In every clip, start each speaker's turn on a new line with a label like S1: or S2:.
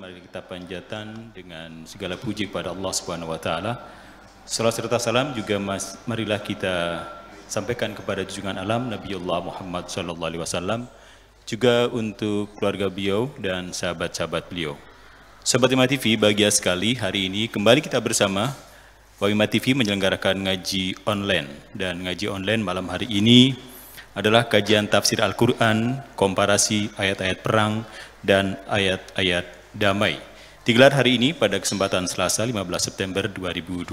S1: mari kita panjatan dengan segala puji kepada Allah Subhanahu wa taala. Salam serta salam juga marilah kita sampaikan kepada junjungan alam Nabiullah Muhammad sallallahu alaihi wasallam, juga untuk keluarga beliau dan sahabat-sahabat beliau. Sahabat Himmat TV, bahagia sekali hari ini kembali kita bersama Himmat TV menyelenggarakan ngaji online, dan ngaji online malam hari ini adalah kajian tafsir Al-Quran, komparasi ayat-ayat perang dan ayat-ayat damai. Digelar hari ini pada kesempatan Selasa 15 September 2020.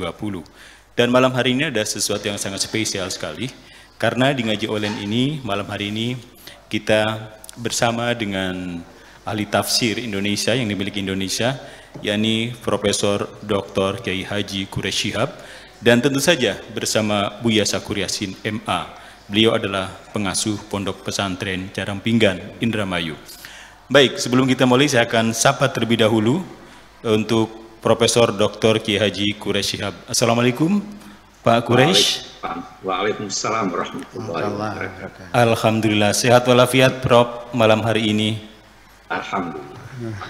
S1: Dan malam hari ini ada sesuatu yang sangat spesial sekali, karena di ngaji online ini, malam hari ini kita bersama dengan ahli tafsir Indonesia yang dimiliki Indonesia, yakni Profesor Dr. Kiai Haji Quraish Shihab, dan tentu saja bersama Buya Sakur Yasin MA. Beliau adalah pengasuh Pondok Pesantren Jarang Pinggan, Indramayu. Baik, sebelum kita mulai saya akan sapa terlebih dahulu untuk Profesor Dr. Kiai Haji Quraish Shihab. Assalamualaikum Pak Quraish.
S2: Waalaikumsalam warahmatullahi wabarakatuh.
S1: Alhamdulillah, sehat walafiat Prof malam hari ini.
S2: Alhamdulillah.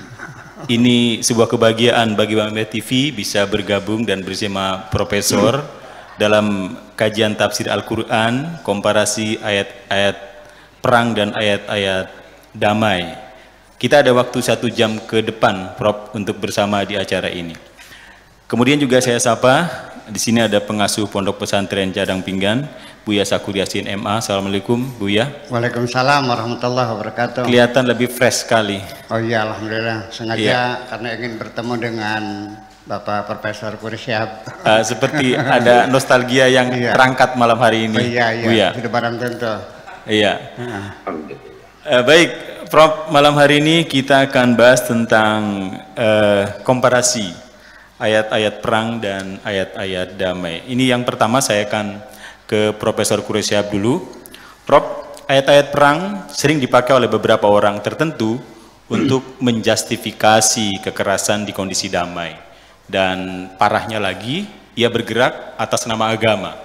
S1: Ini sebuah kebahagiaan bagi Himmat TV bisa bergabung dan bersama Profesor dalam kajian tafsir Al-Quran, komparasi ayat-ayat perang dan ayat-ayat damai. Kita ada waktu 1 jam ke depan, Prof, untuk bersama di acara ini. Kemudian juga saya sapa, di sini ada pengasuh Pondok Pesantren Jarang Pinggan, Buya Sakur Yasin MA. Assalamualaikum, Buya.
S3: Waalaikumsalam warahmatullahi wabarakatuh.
S1: Kelihatan lebih fresh sekali.
S3: Oh iya, alhamdulillah. Sengaja karena ingin bertemu dengan Bapak Profesor Quraish Shihab.
S1: Seperti ada nostalgia yang terangkat malam hari ini.
S3: Oh iya,
S1: Buya.
S3: Sudah barang tentu.
S1: Iya. Baik, Prof, malam hari ini kita akan bahas tentang komparasi ayat-ayat perang dan ayat-ayat damai. Ini yang pertama saya akan ke Profesor Quraish Shihab dulu. Prof, ayat-ayat perang sering dipakai oleh beberapa orang tertentu untuk menjustifikasi kekerasan di kondisi damai. Dan parahnya lagi, ia bergerak atas nama agama.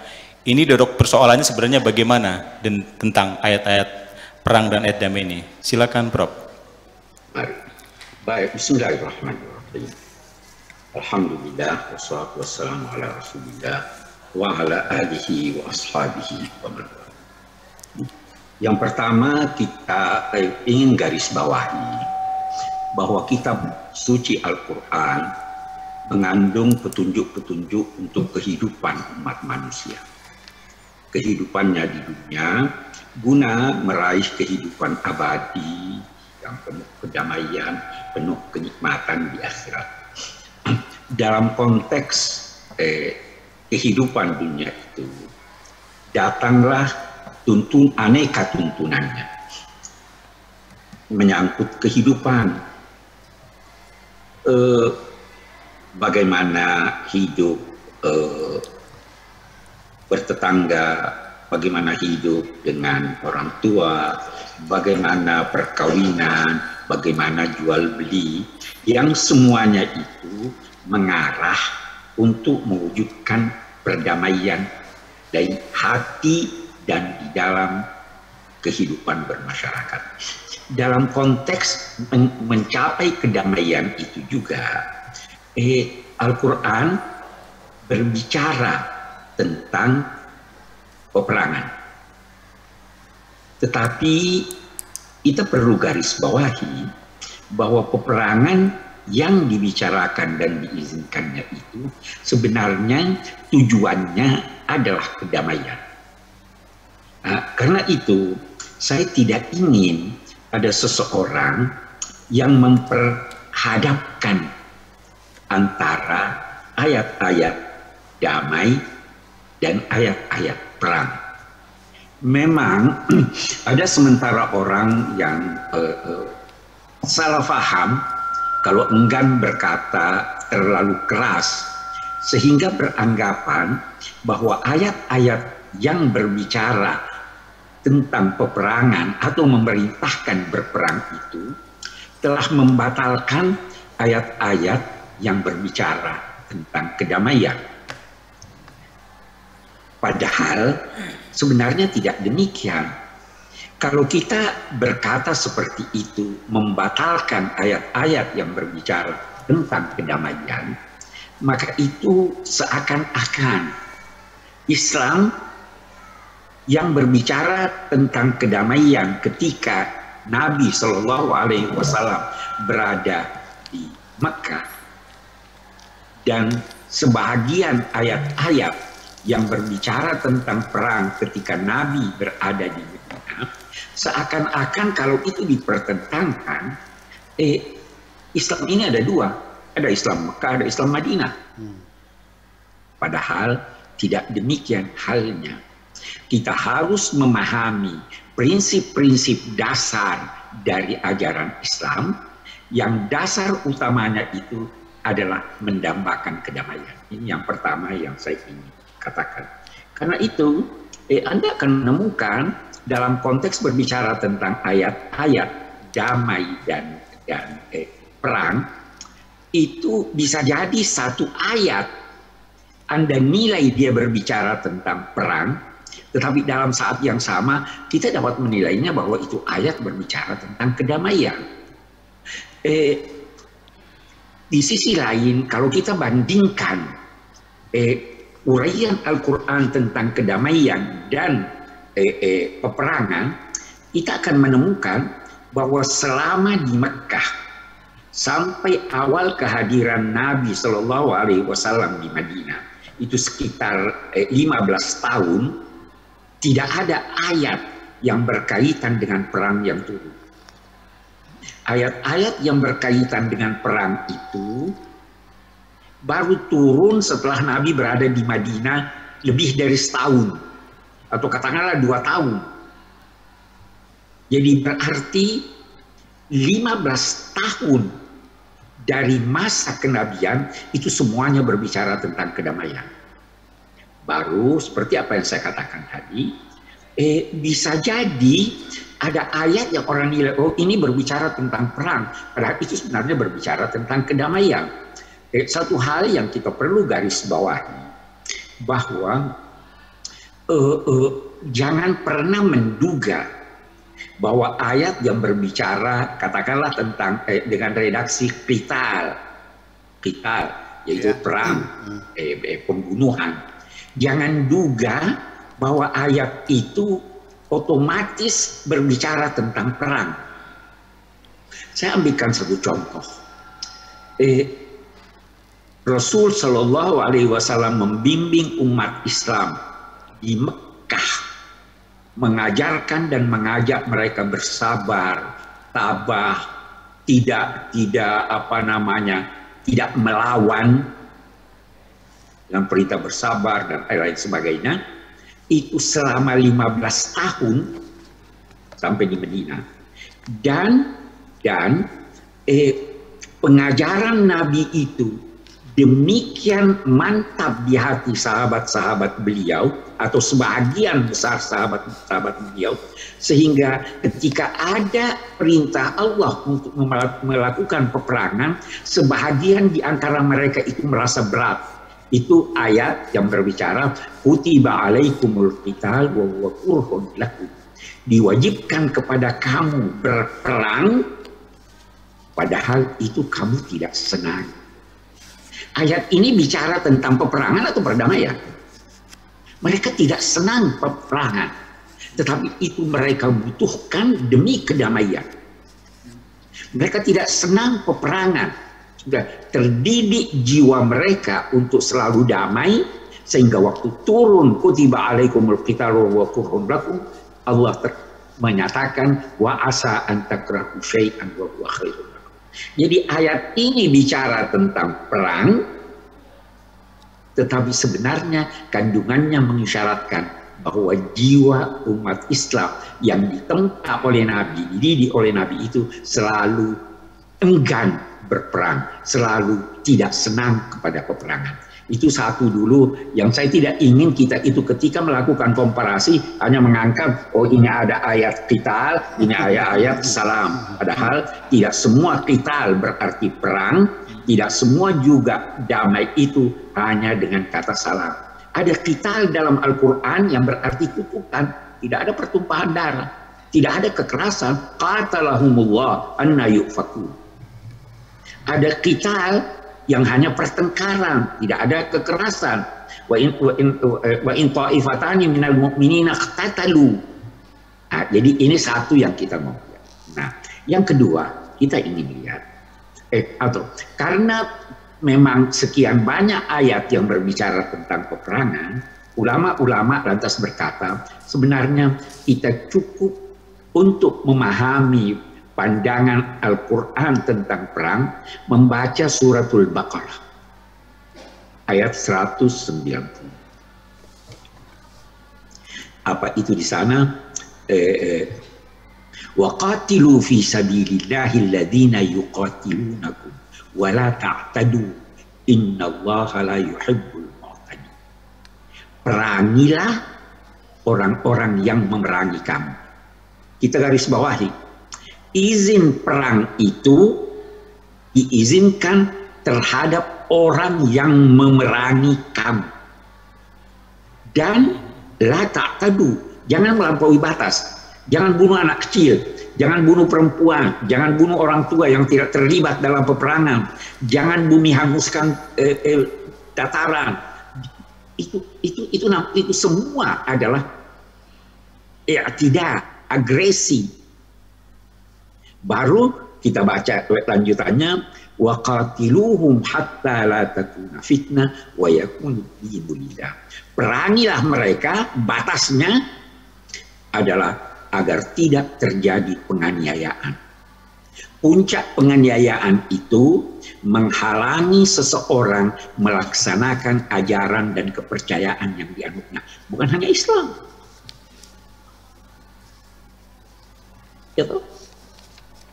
S1: Ini dodok persoalannya sebenarnya bagaimana dan tentang ayat-ayat perang dan ayat damai ini. Silakan, Prof.
S2: Mari. Baik, bismillahirrahmanirrahim. Alhamdulillah, wassalatu wassalamu ala rasulillah wa ala alihi wa ashabihi wa man. Yang pertama kita ingin garis bawahi bahwa kitab suci Al-Quran mengandung petunjuk-petunjuk untuk kehidupan umat manusia. Kehidupannya di dunia guna meraih kehidupan abadi yang penuh kedamaian, penuh kenikmatan di akhirat. Dalam konteks kehidupan dunia itu, datanglah aneka tuntunannya menyangkut kehidupan, bagaimana hidup bertetangga, bagaimana hidup dengan orang tua, bagaimana perkawinan, bagaimana jual beli, yang semuanya itu mengarah untuk mewujudkan perdamaian dari hati dan di dalam kehidupan bermasyarakat. Dalam konteks mencapai kedamaian itu juga, Al-Quran berbicara tentang peperangan. Tetapi kita perlu garis bawahi bahwa peperangan yang dibicarakan dan diizinkannya itu sebenarnya tujuannya adalah kedamaian. Karena itu saya tidak ingin ada seseorang yang memperhadapkan antara ayat-ayat damai dan ayat-ayat perang. Memang ada sementara orang yang salah paham kalau enggan berkata terlalu keras, sehingga beranggapan bahwa ayat-ayat yang berbicara tentang peperangan atau memerintahkan berperang itu telah membatalkan ayat-ayat yang berbicara tentang kedamaian. Padahal sebenarnya tidak demikian. Kalau kita berkata seperti itu, membatalkan ayat-ayat yang berbicara tentang kedamaian, maka itu seakan-akan Islam yang berbicara tentang kedamaian ketika Nabi Shallallahu Alaihi Wasallam berada di Mekah, dan sebahagian ayat-ayat yang berbicara tentang perang ketika Nabi berada di Medina, seakan-akan kalau itu dipertentangkan, Islam ini ada dua, ada Islam Mekah, ada Islam Madinah. Padahal tidak demikian halnya. Kita harus memahami prinsip-prinsip dasar dari ajaran Islam, yang dasar utamanya itu adalah mendambakan kedamaian. Ini yang pertama yang saya ingin katakan. Karena itu, Anda akan menemukan dalam konteks berbicara tentang ayat-ayat damai dan perang, itu bisa jadi satu ayat Anda nilai dia berbicara tentang perang, tetapi dalam saat yang sama kita dapat menilainya bahwa itu ayat berbicara tentang kedamaian. Di sisi lain, kalau kita bandingkan uraian Al-Quran tentang kedamaian dan peperangan, kita akan menemukan bahwa selama di Mekah sampai awal kehadiran Nabi Shallallahu Alaihi Wasallam di Madinah, itu sekitar 15 tahun, tidak ada ayat yang berkaitan dengan perang yang turun. Ayat-ayat yang berkaitan dengan perang itu baru turun setelah Nabi berada di Madinah lebih dari setahun, atau katakanlah 2 tahun. Jadi berarti 15 tahun dari masa kenabian itu semuanya berbicara tentang kedamaian. Baru seperti apa yang saya katakan tadi, bisa jadi ada ayat yang orang nilai, oh ini berbicara tentang perang, padahal itu sebenarnya berbicara tentang kedamaian. Satu hal yang kita perlu garis bawahi, bahwa jangan pernah menduga bahwa ayat yang berbicara katakanlah tentang dengan redaksi qital, yaitu perang, pembunuhan. Jangan duga bahwa ayat itu otomatis berbicara tentang perang. Saya ambilkan satu contoh. Rasul Shallallahu Alaihi Wasallam membimbing umat Islam di Mekah, mengajarkan dan mengajak mereka bersabar, tabah, tidak melawan, dengan perintah bersabar dan lain sebagainya. Itu selama 15 tahun sampai di Medina, dan pengajaran Nabi itu demikian mantap di hati sahabat-sahabat beliau atau sebagian besar sahabat-sahabat beliau, sehingga ketika ada perintah Allah untuk melakukan peperangan, sebahagian di antara mereka itu merasa berat. Itu ayat yang berbicara kutiba alaikumul qital wa huwa kurhun lakum. Diwajibkan kepada kamu berperang padahal itu kamu tidak senang. Ayat ini bicara tentang peperangan atau perdamaian. Mereka tidak senang peperangan, tetapi itu mereka butuhkan demi kedamaian. Mereka tidak senang peperangan, sudah terdidik jiwa mereka untuk selalu damai, sehingga waktu turun kutiba alaikumul qital wa huwa kurhun lakum, Allah menyatakan wa asa an takrahu syai'an wa huwa khairun lakum. Jadi ayat ini bicara tentang perang, tetapi sebenarnya kandungannya mengisyaratkan bahwa jiwa umat Islam yang ditempa oleh Nabi, dididik oleh Nabi itu selalu enggan berperang, selalu tidak senang kepada peperangan. Itu satu dulu yang saya tidak ingin kita itu ketika melakukan komparasi hanya menganggap oh ini ada ayat qital, ini ayat salam. Padahal tidak semua qital berarti perang, tidak semua juga damai itu hanya dengan kata salam. Ada qital dalam Al-Quran yang berarti kutukan, tidak ada pertumpahan darah. tidak ada kekerasan. Qatalahumullah anna yufakun. Ada qital yang hanya pertengkaran, tidak ada kekerasan. Wa in ta'ifatani minal mu'minina iqtatalu. Nah, jadi ini satu yang kita mau lihat. Nah, yang kedua kita ingin lihat karena memang sekian banyak ayat yang berbicara tentang peperangan, ulama-ulama lantas berkata, sebenarnya kita cukup untuk memahami pandangan Al-Quran tentang perang, membaca suratul Baqarah, ayat 190. Apa itu di sana? وَقَاتِلُوا فِي سَبِيلِ اللَّهِ الَّذِينَ يُقَاتِلُونَكُمْ وَلَا تَعْتَدُوا إِنَّ اللَّهَ لَا يُحِبُّ الْمُعْتَدِينَ. Perangilah orang-orang yang memerangi kamu. Kita garis bawahi, izin perang itu diizinkan terhadap orang yang memerangi kamu. Dan la ta'tadu, jangan melampaui batas. Jangan bunuh anak kecil, jangan bunuh perempuan, jangan bunuh orang tua yang tidak terlibat dalam peperangan, jangan bumi hanguskan dataran. Itu semua adalah tidak agresi. Baru kita baca lanjutannya, wa qatiluhum hatta la takuna fitnah wa yakunu dinu lillah. Perangilah mereka, batasnya adalah agar tidak terjadi penganiayaan. Puncak penganiayaan itu menghalangi seseorang melaksanakan ajaran dan kepercayaan yang dianutnya. Bukan hanya Islam. Gitu.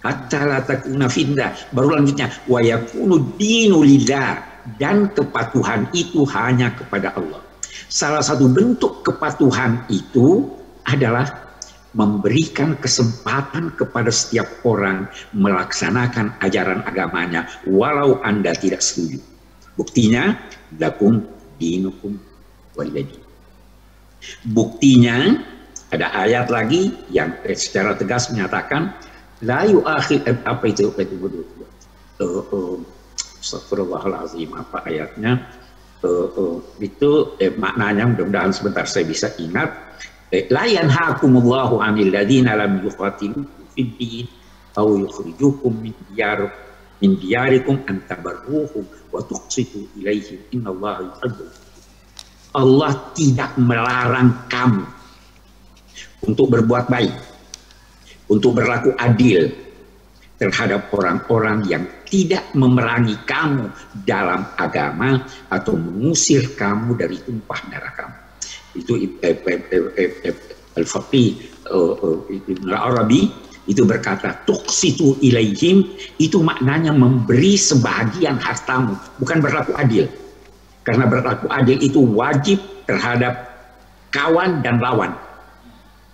S2: Hatta la takuna fitnah. Baru lanjutnya, wa yakunu dinu lillah, dan kepatuhan itu hanya kepada Allah. Salah satu bentuk kepatuhan itu adalah memberikan kesempatan kepada setiap orang melaksanakan ajaran agamanya walau Anda tidak setuju. Buktinya, lakum dinukum waliyadin. Buktinya ada ayat lagi yang secara tegas menyatakan la yu'akhid, apa itu astagfirullahalazim, apa ayatnya itu maknanya mudah-mudahan sebentar saya bisa ingat. La yanhaakumullahu 'anil ladzina lam yuqatilukum fid din aw yukhrijukum min diyarikum an tabarruhum wa tuqsitu ilaihim innallaha yuhibbul. Allah tidak melarang kamu untuk berbuat baik, untuk berlaku adil terhadap orang-orang yang tidak memerangi kamu dalam agama atau mengusir kamu dari tumpah darah kamu. Itu Al-Faqih Ibn Arabi itu berkata, tuqsitu ilaihim, itu maknanya memberi sebahagian hartamu, bukan berlaku adil. Karena berlaku adil itu wajib terhadap kawan dan lawan.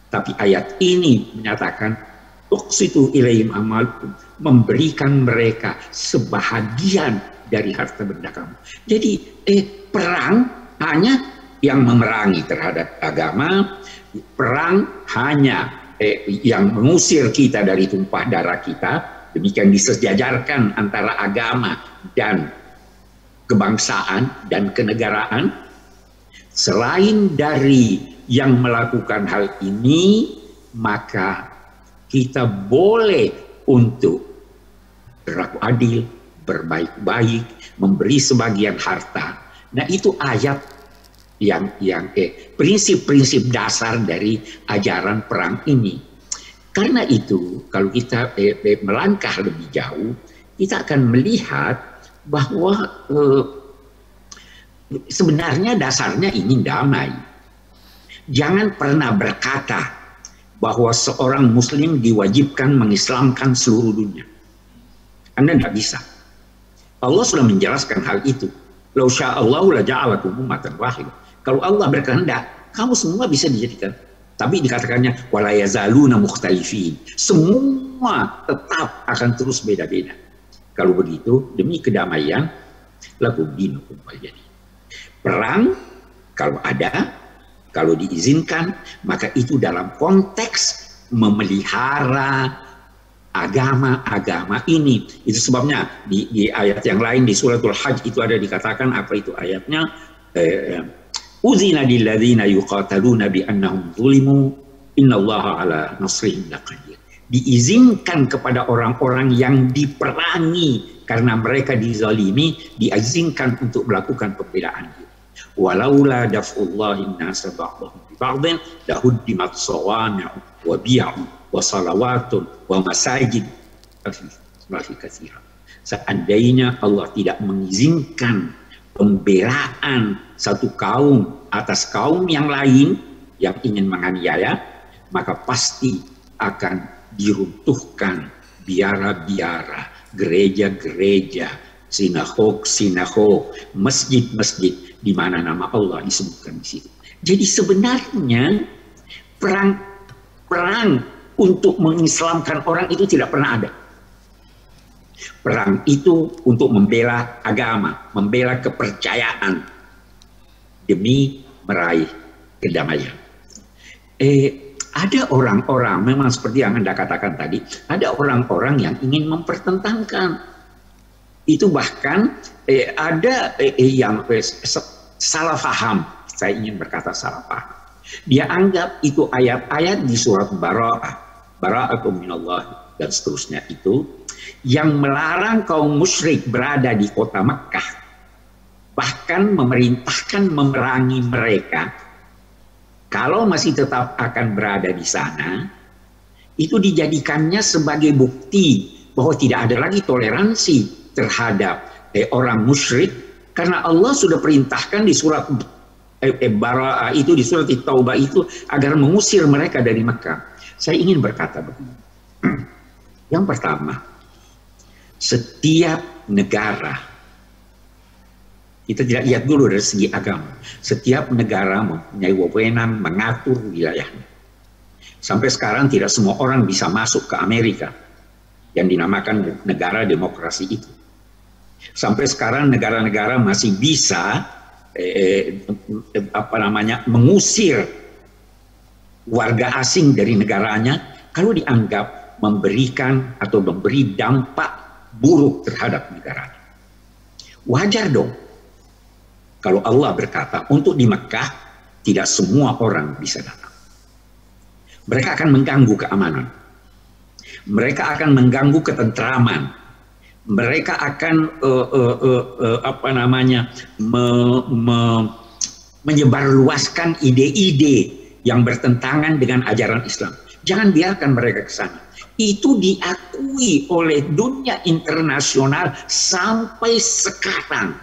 S2: Tapi ayat ini menyatakan tuqsitu ilaihim amalkum, memberikan mereka sebahagian dari harta benda kamu. Jadi perang hanya yang memerangi terhadap agama, perang hanya yang mengusir kita dari tumpah darah kita. Demikian disejajarkan antara agama dan kebangsaan dan kenegaraan. Selain dari yang melakukan hal ini, maka kita boleh untuk berlaku adil, berbaik-baik, memberi sebagian harta. Nah, itu ayat yang prinsip-prinsip dasar dari ajaran perang ini. Karena itu, kalau kita melangkah lebih jauh, kita akan melihat bahwa sebenarnya dasarnya ingin damai. Jangan pernah berkata bahwa seorang muslim diwajibkan mengislamkan seluruh dunia. Anda tidak bisa. Allah sudah menjelaskan hal itu. Lau sya'allahu la ja'alakum ummatan wahidah. Kalau Allah berkehendak, kamu semua bisa dijadikan. Tapi dikatakannya wala yazaluna mukhtalifin. Semua tetap akan terus beda-beda. Kalau begitu, demi kedamaian, lakum dinukum waliyadin. Perang kalau ada, kalau diizinkan, maka itu dalam konteks memelihara agama-agama ini. Itu sebabnya di ayat yang lain di suratul Hajj itu ada dikatakan, apa itu ayatnya, uzina lilladzina yuqataluna bi annahum zulimu innallaha ala nasrihim laqadir. Diizinkan kepada orang-orang yang diperangi karena mereka dizalimi, diizinkan untuk melakukan pembelaan. Walaula daf'ullahi nasa ba'dahum bi ba'din lahuddimat sawami'u wa bi'u wa salawatun wa masajid fi katsira. Seandainya Allah tidak mengizinkan pembelaan satu kaum atas kaum yang lain yang ingin menganiaya, maka pasti akan diruntuhkan biara-biara, gereja-gereja, sinagog, masjid-masjid di mana nama Allah disebutkan di situ. Jadi sebenarnya perang untuk mengislamkan orang itu tidak pernah ada. Perang itu untuk membela agama, membela kepercayaan demi meraih kedamaian. Ada orang-orang, memang seperti yang Anda katakan tadi, ada orang-orang yang ingin mempertentangkan. Itu bahkan ada yang salah paham, saya ingin berkata salah paham. Dia anggap itu ayat-ayat di surat Bara'atun minallah dan seterusnya itu yang melarang kaum musyrik berada di kota Mekkah, bahkan memerintahkan memerangi mereka. Kalau masih tetap akan berada di sana, itu dijadikannya sebagai bukti bahwa tidak ada lagi toleransi terhadap orang musyrik, karena Allah sudah perintahkan di surat Bara'ah itu, di surat Taubah itu, agar mengusir mereka dari Mekah. Saya ingin berkata begini. Yang pertama, setiap negara, kita tidak lihat dulu dari segi agama, setiap negara mempunyai wewenang mengatur wilayahnya. Sampai sekarang tidak semua orang bisa masuk ke Amerika yang dinamakan negara demokrasi itu. Sampai sekarang negara-negara masih bisa mengusir warga asing dari negaranya kalau dianggap memberikan atau memberi dampak buruk terhadap negaranya. Wajar dong kalau Allah berkata untuk di Mekah tidak semua orang bisa datang. Mereka akan mengganggu keamanan, mereka akan mengganggu ketentraman, mereka akan menyebarluaskan ide-ide yang bertentangan dengan ajaran Islam. Jangan biarkan mereka ke sana. Itu diakui oleh dunia internasional sampai sekarang.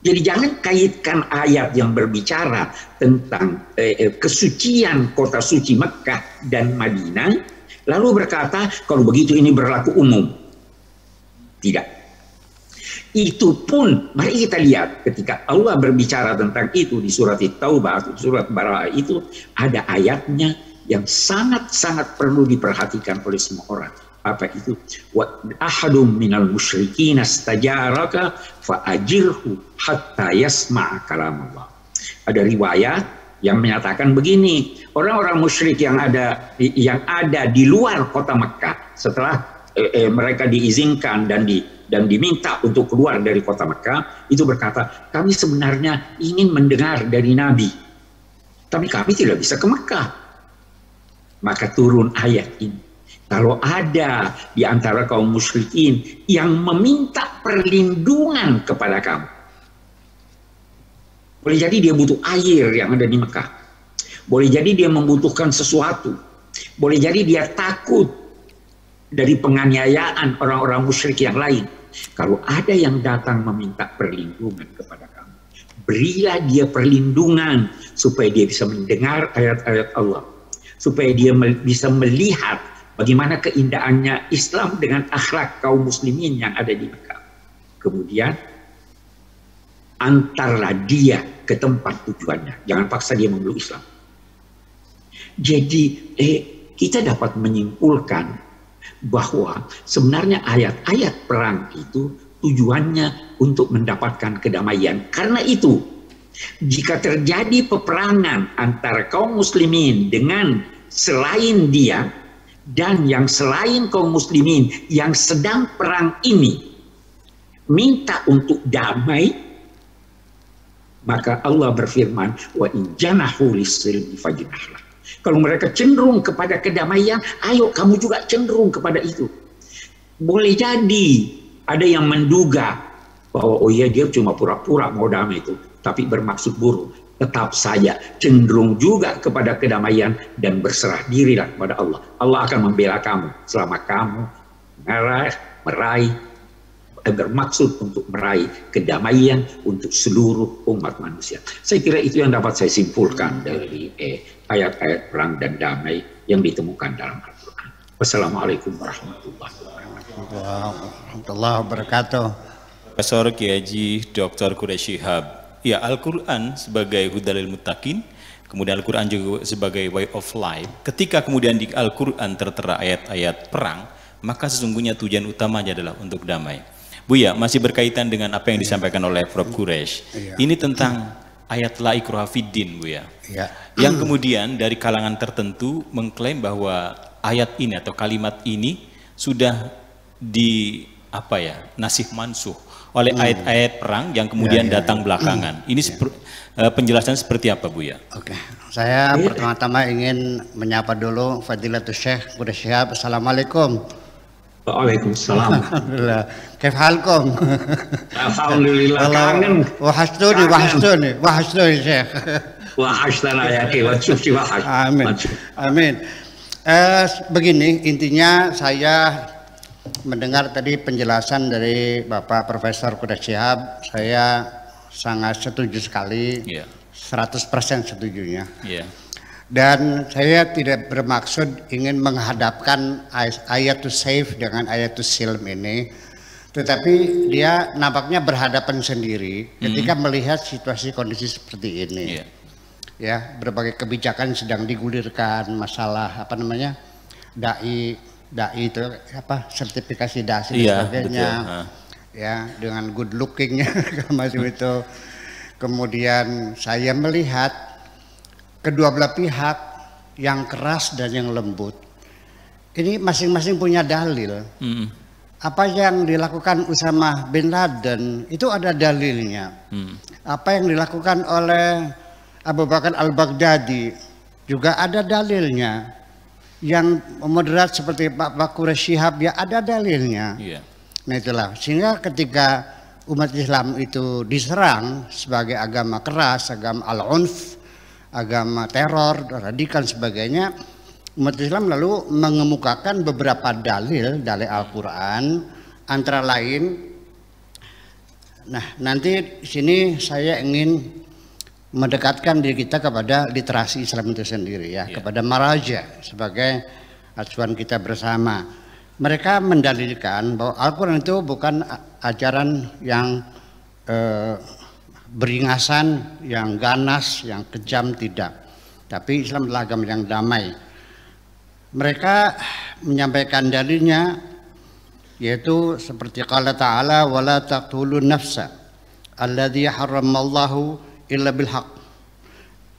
S2: Jadi jangan kaitkan ayat yang berbicara tentang kesucian kota suci Mekkah dan Madinah, lalu berkata kalau begitu ini berlaku umum. Tidak. Itu pun mari kita lihat ketika Allah berbicara tentang itu di surat Taubah atau surat Bara'ah itu ada ayatnya yang sangat-sangat perlu diperhatikan oleh semua orang. Apa itu? Wa ahadum minal musyrikin astajaraka fa'ajirhu hatta yasma' kalam Allah. Ada riwayat yang menyatakan begini, orang-orang musyrik yang ada di luar kota Mekkah setelah mereka diizinkan dan diminta untuk keluar dari kota Mekkah, itu berkata, kami sebenarnya ingin mendengar dari Nabi, tapi kami tidak bisa ke Mekkah. Maka turun ayat ini. Kalau ada di antara kaum musyrikin yang meminta perlindungan kepada kamu, boleh jadi dia butuh air yang ada di Mekkah, boleh jadi dia membutuhkan sesuatu, boleh jadi dia takut dari penganiayaan orang-orang musyrik yang lain. Kalau ada yang datang meminta perlindungan kepada kamu, berilah dia perlindungan supaya dia bisa mendengar ayat-ayat Allah, supaya dia bisa melihat bagaimana keindahannya Islam dengan akhlak kaum muslimin yang ada di Mekah. Kemudian antarlah dia ke tempat tujuannya, jangan paksa dia memeluk Islam. Jadi kita dapat menyimpulkan bahwa sebenarnya ayat-ayat perang itu tujuannya untuk mendapatkan kedamaian. Karena itu, jika terjadi peperangan antara kaum muslimin dengan selain dia dan yang selain kaum muslimin yang sedang perang ini minta untuk damai, maka Allah berfirman, wa in janahu lis-silmi fajnahlah. Kalau mereka cenderung kepada kedamaian, ayo kamu juga cenderung kepada itu. Boleh jadi ada yang menduga bahwa oh iya dia cuma pura-pura mau damai itu, tapi bermaksud buruk. Tetap saja cenderung juga kepada kedamaian dan berserah dirilah kepada Allah. Allah akan membela kamu selama kamu meraih bermaksud untuk meraih kedamaian untuk seluruh umat manusia. Saya kira itu yang dapat saya simpulkan dari ayat-ayat perang dan damai yang ditemukan dalam Al-Quran. Wassalamualaikum warahmatullahi
S3: wabarakatuh.
S1: Profesor Kiai Haji Dr. Quraish Shihab. Ya, Al-Quran sebagai hudalil muttaqin, kemudian Al-Quran juga sebagai way of life. Ketika kemudian di Al-Quran tertera ayat-ayat perang, maka sesungguhnya tujuan utamanya adalah untuk damai. Buya, masih berkaitan dengan apa yang disampaikan oleh Prof. Quraish. Ini tentang ayat la ikraha fiddin, Buya. Yang kemudian dari kalangan tertentu mengklaim bahwa ayat ini atau kalimat ini sudah nasih mansuh oleh ayat-ayat perang yang kemudian datang belakangan. Ini penjelasan seperti apa, Buya?
S3: Oke, saya pertama-tama ingin menyapa dulu Fadilatul Syekh Quraish Shihab. Assalamualaikum.
S2: Waalaikumsalam.
S3: Alhamdulillah. Kaif halkum?
S2: Alhamdulillah, kangen.
S3: Wahasduni Syekh.
S2: Wahasdana ya akhi, wasyufti wahas.
S3: Amin. Begini, intinya saya mendengar tadi penjelasan dari Bapak Profesor Quraish Shihab, saya sangat setuju sekali, 100% setujunya. Dan saya tidak bermaksud ingin menghadapkan ayatul saif dengan ayatul silm ini, tetapi dia nampaknya berhadapan sendiri ketika melihat situasi kondisi seperti ini. Ya, berbagai kebijakan sedang digulirkan, masalah dai itu sertifikasi dai dan sebagainya. Ya, dengan good lookingnya macam itu. Kemudian saya melihat kedua belah pihak yang keras dan yang lembut ini masing-masing punya dalil. Apa yang dilakukan Usamah bin Laden itu ada dalilnya. Apa yang dilakukan oleh Abu Bakar al-Baghdadi juga ada dalilnya. Yang moderat seperti Pak Quraish Shihab ya ada dalilnya. Nah itulah, sehingga ketika umat Islam itu diserang sebagai agama keras, agama al-unf, agama teror, radikal sebagainya, umat Islam lalu mengemukakan beberapa dalil dari Al-Quran, antara lain. Nah, nanti sini saya ingin mendekatkan diri kita kepada literasi Islam itu sendiri kepada maraja sebagai acuan kita bersama. Mereka mendalilkan bahwa Al-Quran itu bukan ajaran yang beringasan, yang ganas, yang kejam, tidak. Tapi Islam adalah agama yang damai. Mereka menyampaikan dalilnya yaitu seperti qala ta'ala wala taqtulun nafsa alladzi harramallahu illa bil haq.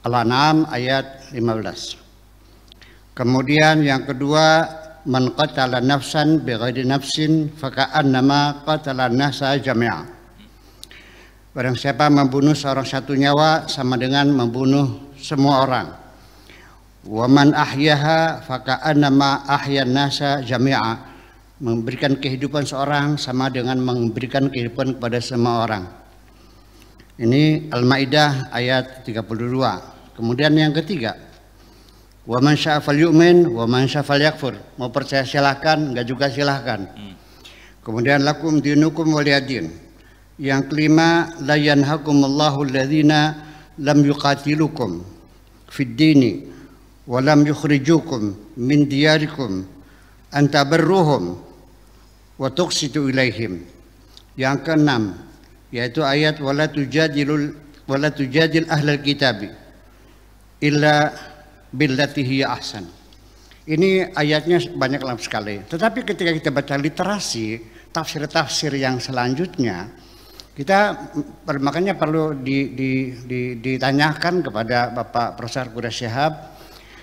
S3: Al-An'am ayat 15. Kemudian yang kedua, man qatala nafsan bighairi nafsin faka'annama qatala nasa jami'a. Barang siapa membunuh seorang satu nyawa sama dengan membunuh semua orang. Wa man ahyaha faka'annama ahyan nasa jami'a. Memberikan kehidupan seorang sama dengan memberikan kehidupan kepada semua orang. Ini Al-Maidah ayat 32. Kemudian yang ketiga, wa man syaa falyu'min wa man syaa falyakfur. Mau percaya silakan, enggak juga silakan. Kemudian lakum dinukum waliyadin. Yang kelima, la yanhakumullahu alladzina lam yuqatilukum fid dini wa lam yukhrijukum min diyarikum an tabarruhum wa tuqsitu ilaihim. Yang keenam, yaitu ayat wala tujadil ahlal kitabi illa billati hiya ahsan. Ini ayatnya banyak sekali. Tetapi ketika kita baca literasi, tafsir-tafsir yang selanjutnya, kita makanya perlu ditanyakan kepada Bapak Profesor Quraish Shihab,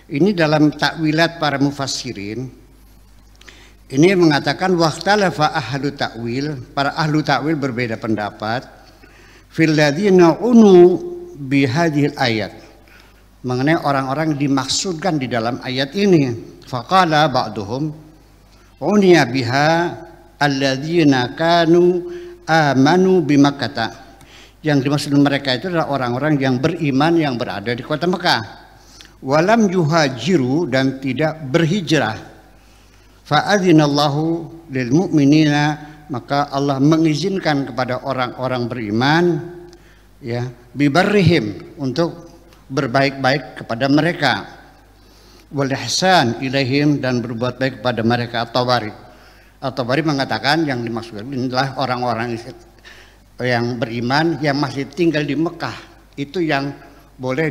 S3: Ini dalam takwilat para mufassirin, ini mengatakan waqtalafa ahlu takwil, para ahlu takwil berbeda pendapat fil ladzina unu bihadhil ayat, mengenai orang-orang dimaksudkan di dalam ayat ini. Faqala ba'duhum uniya biha alladzina kanu amanu bimakkah. Yang dimaksud mereka itu adalah orang-orang yang beriman yang berada di kota Mekah. Walam yuhajiru, dan tidak berhijrah. Fa'adzinallahu lil mu'minina, maka Allah mengizinkan kepada orang-orang beriman ya bibarrihim, untuk berbaik-baik kepada mereka, wal ihsan ilaihim, dan berbuat baik kepada mereka. At-Tabari mengatakan yang dimaksudkan inilah orang-orang yang beriman yang masih tinggal di Mekah, itu yang boleh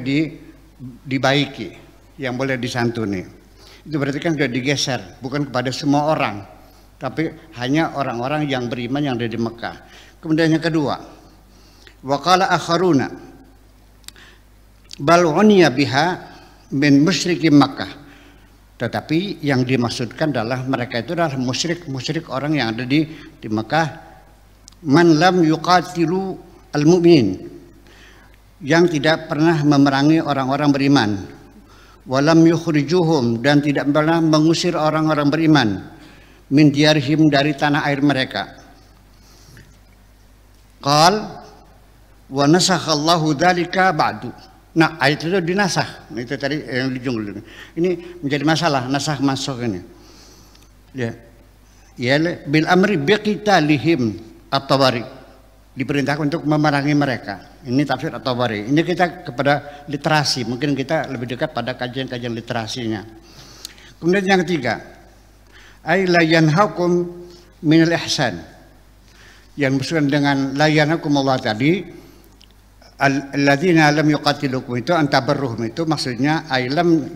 S3: dibaiki, yang boleh disantuni. Itu berarti kan sudah digeser, bukan kepada semua orang, tapi hanya orang-orang yang beriman yang ada di Mekah. Kemudian yang kedua, waqala akharuna bal uniya biha min musyriki Makkah, tetapi yang dimaksudkan adalah mereka itu adalah musyrik orang yang ada di Mekah, man lam yuqatilu al-mu'minin, yang tidak pernah memerangi orang-orang beriman, walam yukhrijuhum, dan tidak pernah mengusir orang-orang beriman, min diyarhim, dari tanah air mereka. Qal wa nasakhallahu dzalika ba'du. Nah, ayat itu dinasakh. Itu tadi yang dijungkul. Ini menjadi masalah nasakh masuk ini. Ya. Ya bil amri biqitalihim. At-Tabari diperintahkan untuk memerangi mereka. Ini tafsir At-Tabari. Ini kita kepada literasi, mungkin kita lebih dekat pada kajian-kajian literasinya. Kemudian yang ketiga, ay la yanhakum minal ihsan. Yang maksudkan dengan la yanhakum Allah tadi, alladzina lam yuqatilukum, itu antabarruhum, itu maksudnya ay lam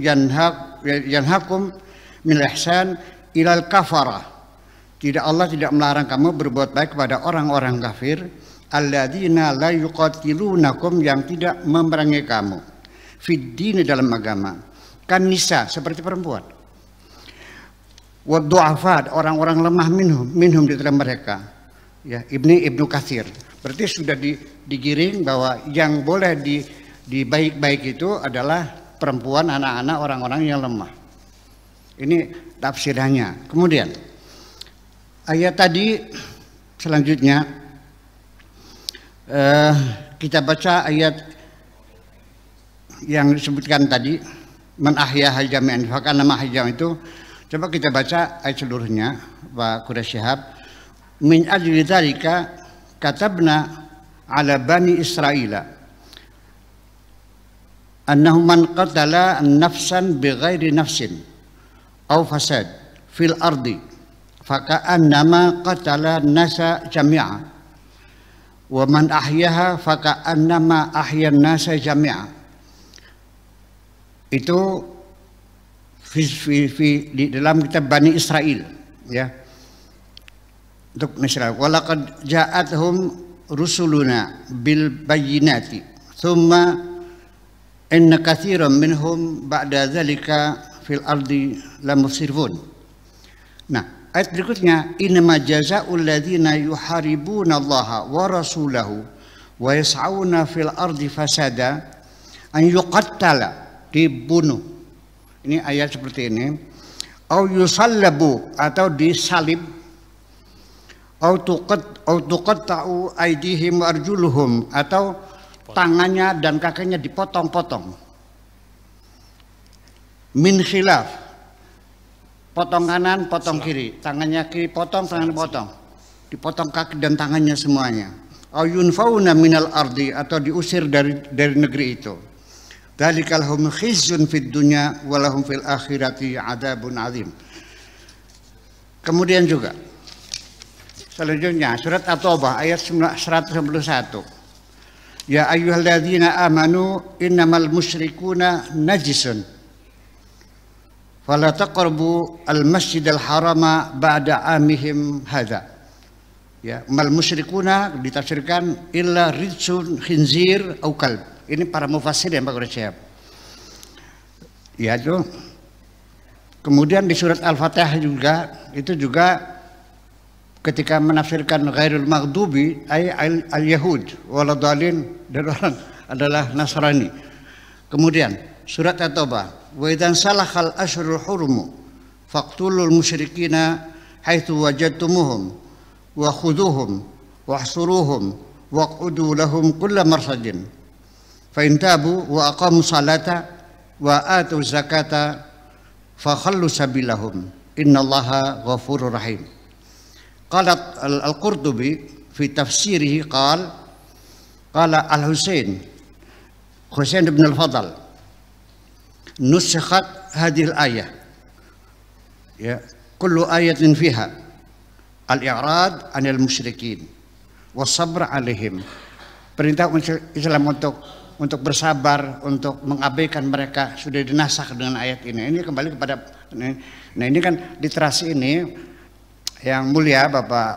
S3: yanhakum minal ihsan ilal kafarah. Allah tidak melarang kamu berbuat baik kepada orang-orang kafir, alladzina la yuqatilunakum, yang tidak memerangi kamu, fid din, dalam agama, kan nisa, seperti perempuan, wa du'afa, orang-orang lemah minhum di dalam mereka. Ya, Ibnu Katsir. Berarti sudah digiring bahwa yang boleh dibaik-baik itu adalah perempuan, anak-anak, orang-orang yang lemah. Ini tafsirannya. Kemudian ayat tadi selanjutnya kita baca ayat yang disebutkan tadi, man ahyaha jami'an fakana ma ahyam, itu coba kita baca ayat seluruhnya Pak Quraisy Shihab. Min ajli dzalika katabna ala bani Israila annahu man qatala nafsan bighairi nafsin aw fasad fil ardi faka'annama qatala nasa jami'a wa man ahyaha faka'annama ahyan nasa jami'a. Itu di dalam kitab Bani Israel, ya, untuk Israel. Walaqad ja'athum rusuluna bil bayyinati thumma inna katsiran minhum ba'da dzalika fil ardi lamufsirun. Nah, ayat berikutnya, innama jazaa'ul ladzina yuharibuna Allaha wa rasulahu wa yas'auna fil ardi fasada an yuqattala, dibunuh. Ini ayat seperti ini. Au yusallabu, atau disalib. Au tuqatta'u aydihim wa arjuluhum, atau tangannya dan kakinya dipotong-potong. Min khilaf, potong kanan, potong kiri, tangannya kiri potong, tangan potong, dipotong kaki dan tangannya semuanya. Au yunfauna minal ardi, atau diusir dari negeri itu. Dzalikal hum khizyun fid dunya wa lahum fil akhirati adzabun azim. Kemudian juga selanjutnya surat At-Taubah ayat 191. Ya ayyuhalladzina amanu innamal musyrikuuna najisun fala taqrabu al-masjidal harama ba'da amihim hadza. Ya, mal musyrikuuna ditafsirkan illa rijsun khinzir au kalb. Ini para mufassir yang Pak Quraisy. Ya itu. Kemudian di surat Al-Fatihah juga itu juga ketika menafsirkan ghairul maghdubi ay al-yahud waladhalin dan orang adalah Nasrani. Kemudian surat At-Taubah wa idzan salakhal ashhurul hurum faqtulul musyrikina haitsu wajadtumuhum wa khuduhum wahsuruhum waq'udu lahum kulla marsadin fa in tabu wa aqamu salata wa atu zakata fa khallu sabilahum innallaha ghafurur rahim. Qala al-Qurtubi fi tafsirihi qala al-Husain bin al-Fadl nusikhat hadhihi al-ayah ya kullu ayatin fiha al-i'rad 'anil musyrikin was-sabr 'alaihim. Perintah Islam untuk bersabar, untuk mengabaikan mereka sudah dinasakh dengan ayat ini. Ini kembali kepada, nah ini kan literasi ini yang mulia Bapak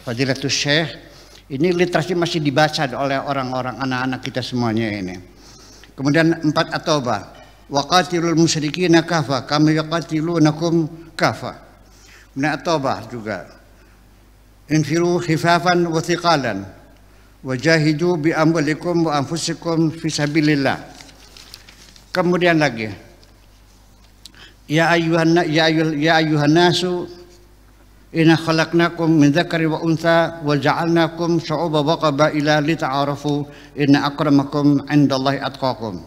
S3: Fadilatul Syekh, ini literasi masih dibaca oleh orang-orang anak-anak kita semuanya ini. Kemudian 4 At-Taubah, waqatilul musyrikina kafa kama yaqatilunakum kafa. Kemudian At-Taubah juga, infiru khifafan wa thiqalan wajahidu bi amwalikum wa anfusikum fi sabilillah. Kemudian lagi ya ayuhan nasu inna khalaqnakum min dzakari wa untha wa ja'alnakum syu'uban wa qabaila lita'arafu inna akramakum 'indallahi atqakum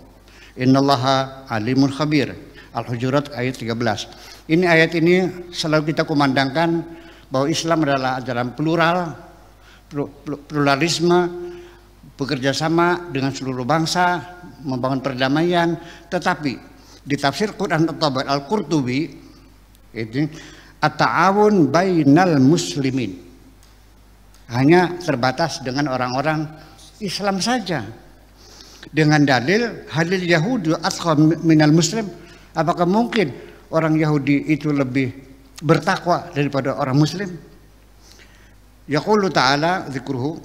S3: innallaha alimun khabir. Al-Hujurat ayat 13. Ini ayat ini selalu kita kumandangkan bahwa Islam adalah ajaran pluralisme, bekerja sama dengan seluruh bangsa, membangun perdamaian. Tetapi di tafsir Quran Al-Qurtubi itu at-ta'awun bainal muslimin, hanya terbatas dengan orang-orang Islam saja, dengan dalil halil Yahudi atqa minal muslim. Apakah mungkin orang Yahudi itu lebih bertakwa daripada orang Muslim? Yaqulu ta'ala dzikruhu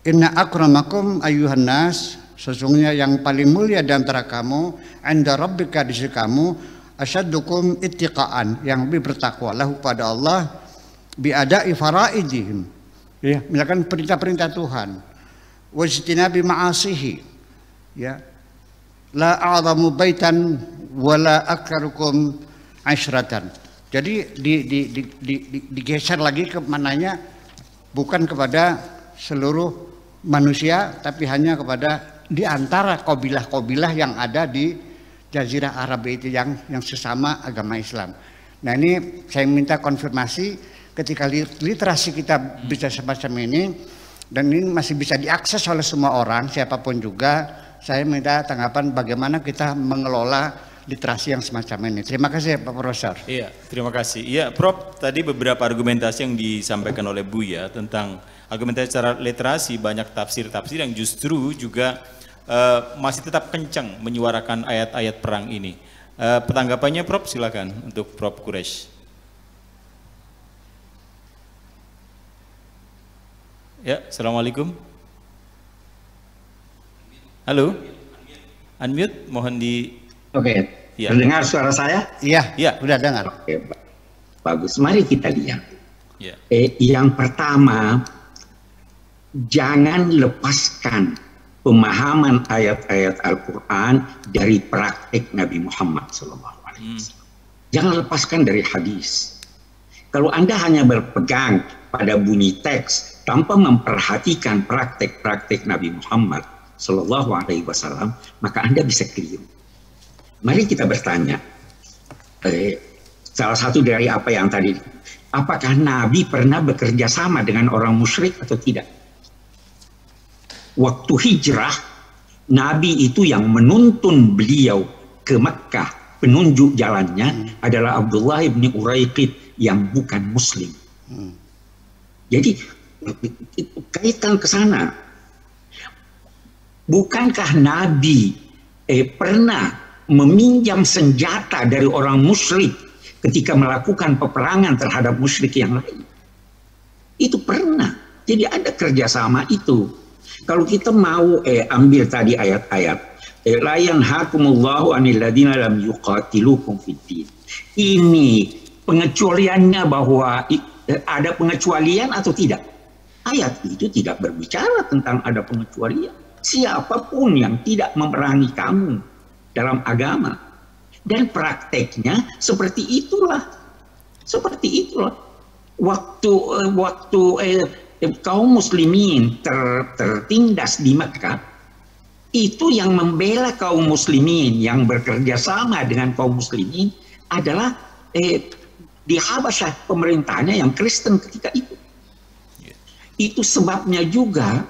S3: inna akramakum ayyuhan nas, sesungguhnya yang paling mulia di antara kamu, 'inda rabbika, di sisi kamu, asyaddukum ittiqaan, yang lebih bertakwa lahu pada Allah, bi ada'i faraidihim, ya, misalkan perintah-perintah Tuhan, wajtinabi ma'asihi, ya, la a'zamu baitan wala aktarukum asyratan. Jadi digeser lagi ke mananya, bukan kepada seluruh manusia, tapi hanya kepada di antara kabilah-kabilah yang ada di Jazirah Arab itu yang sesama agama Islam. Nah ini saya minta konfirmasi ketika literasi kita bisa semacam ini, dan ini masih bisa diakses oleh semua orang, siapapun juga. Saya minta tanggapan bagaimana kita mengelola literasi yang semacam ini. Terima kasih Pak Profesor.
S1: Iya, terima kasih. Iya, Prof, tadi beberapa argumentasi yang disampaikan oleh Buya tentang argumentasi secara literasi, banyak tafsir-tafsir yang justru juga masih tetap kencang menyuarakan ayat-ayat perang ini. Tanggapannya Prof, silakan untuk Prof Quraisy. Ya, Assalamualaikum. Halo, unmute, mohon di...
S2: Oke,
S1: ya.
S2: Mendengar suara saya?
S3: Iya,
S1: ya,
S3: sudah dengar.
S2: Oke, bagus. Mari kita lihat.
S1: Ya.
S2: Yang pertama, jangan lepaskan pemahaman ayat-ayat Al-Quran dari praktik Nabi Muhammad SAW. Jangan lepaskan dari hadis. Kalau Anda hanya berpegang pada bunyi teks tanpa memperhatikan praktik-praktik Nabi Muhammad SAW, maka Anda bisa keliru. Mari kita bertanya, salah satu dari apa yang tadi, apakah Nabi pernah bekerja sama dengan orang musyrik atau tidak? Waktu hijrah, Nabi itu yang menuntun beliau ke Mekkah, penunjuk jalannya adalah Abdullah bin Uraiqid yang bukan Muslim. Jadi kaitkan ke sana. Bukankah Nabi pernah meminjam senjata dari orang musyrik ketika melakukan peperangan terhadap musyrik yang lain? Itu pernah. Jadi ada kerjasama itu. Kalau kita mau ambil tadi ayat-ayat La yanhakumullahu 'anil ladzina lam yuqatilukum fid din. Ini pengecualiannya bahwa ada pengecualian atau tidak. Ayat itu tidak berbicara tentang ada pengecualian. Siapapun yang tidak memerangi kamu dalam agama. Dan prakteknya seperti itulah. Seperti itulah. Waktu kaum muslimin tertindas di Mekah, itu yang membela kaum muslimin, yang bekerja sama dengan kaum muslimin adalah di Habasyah pemerintahnya yang Kristen ketika itu. Itu sebabnya juga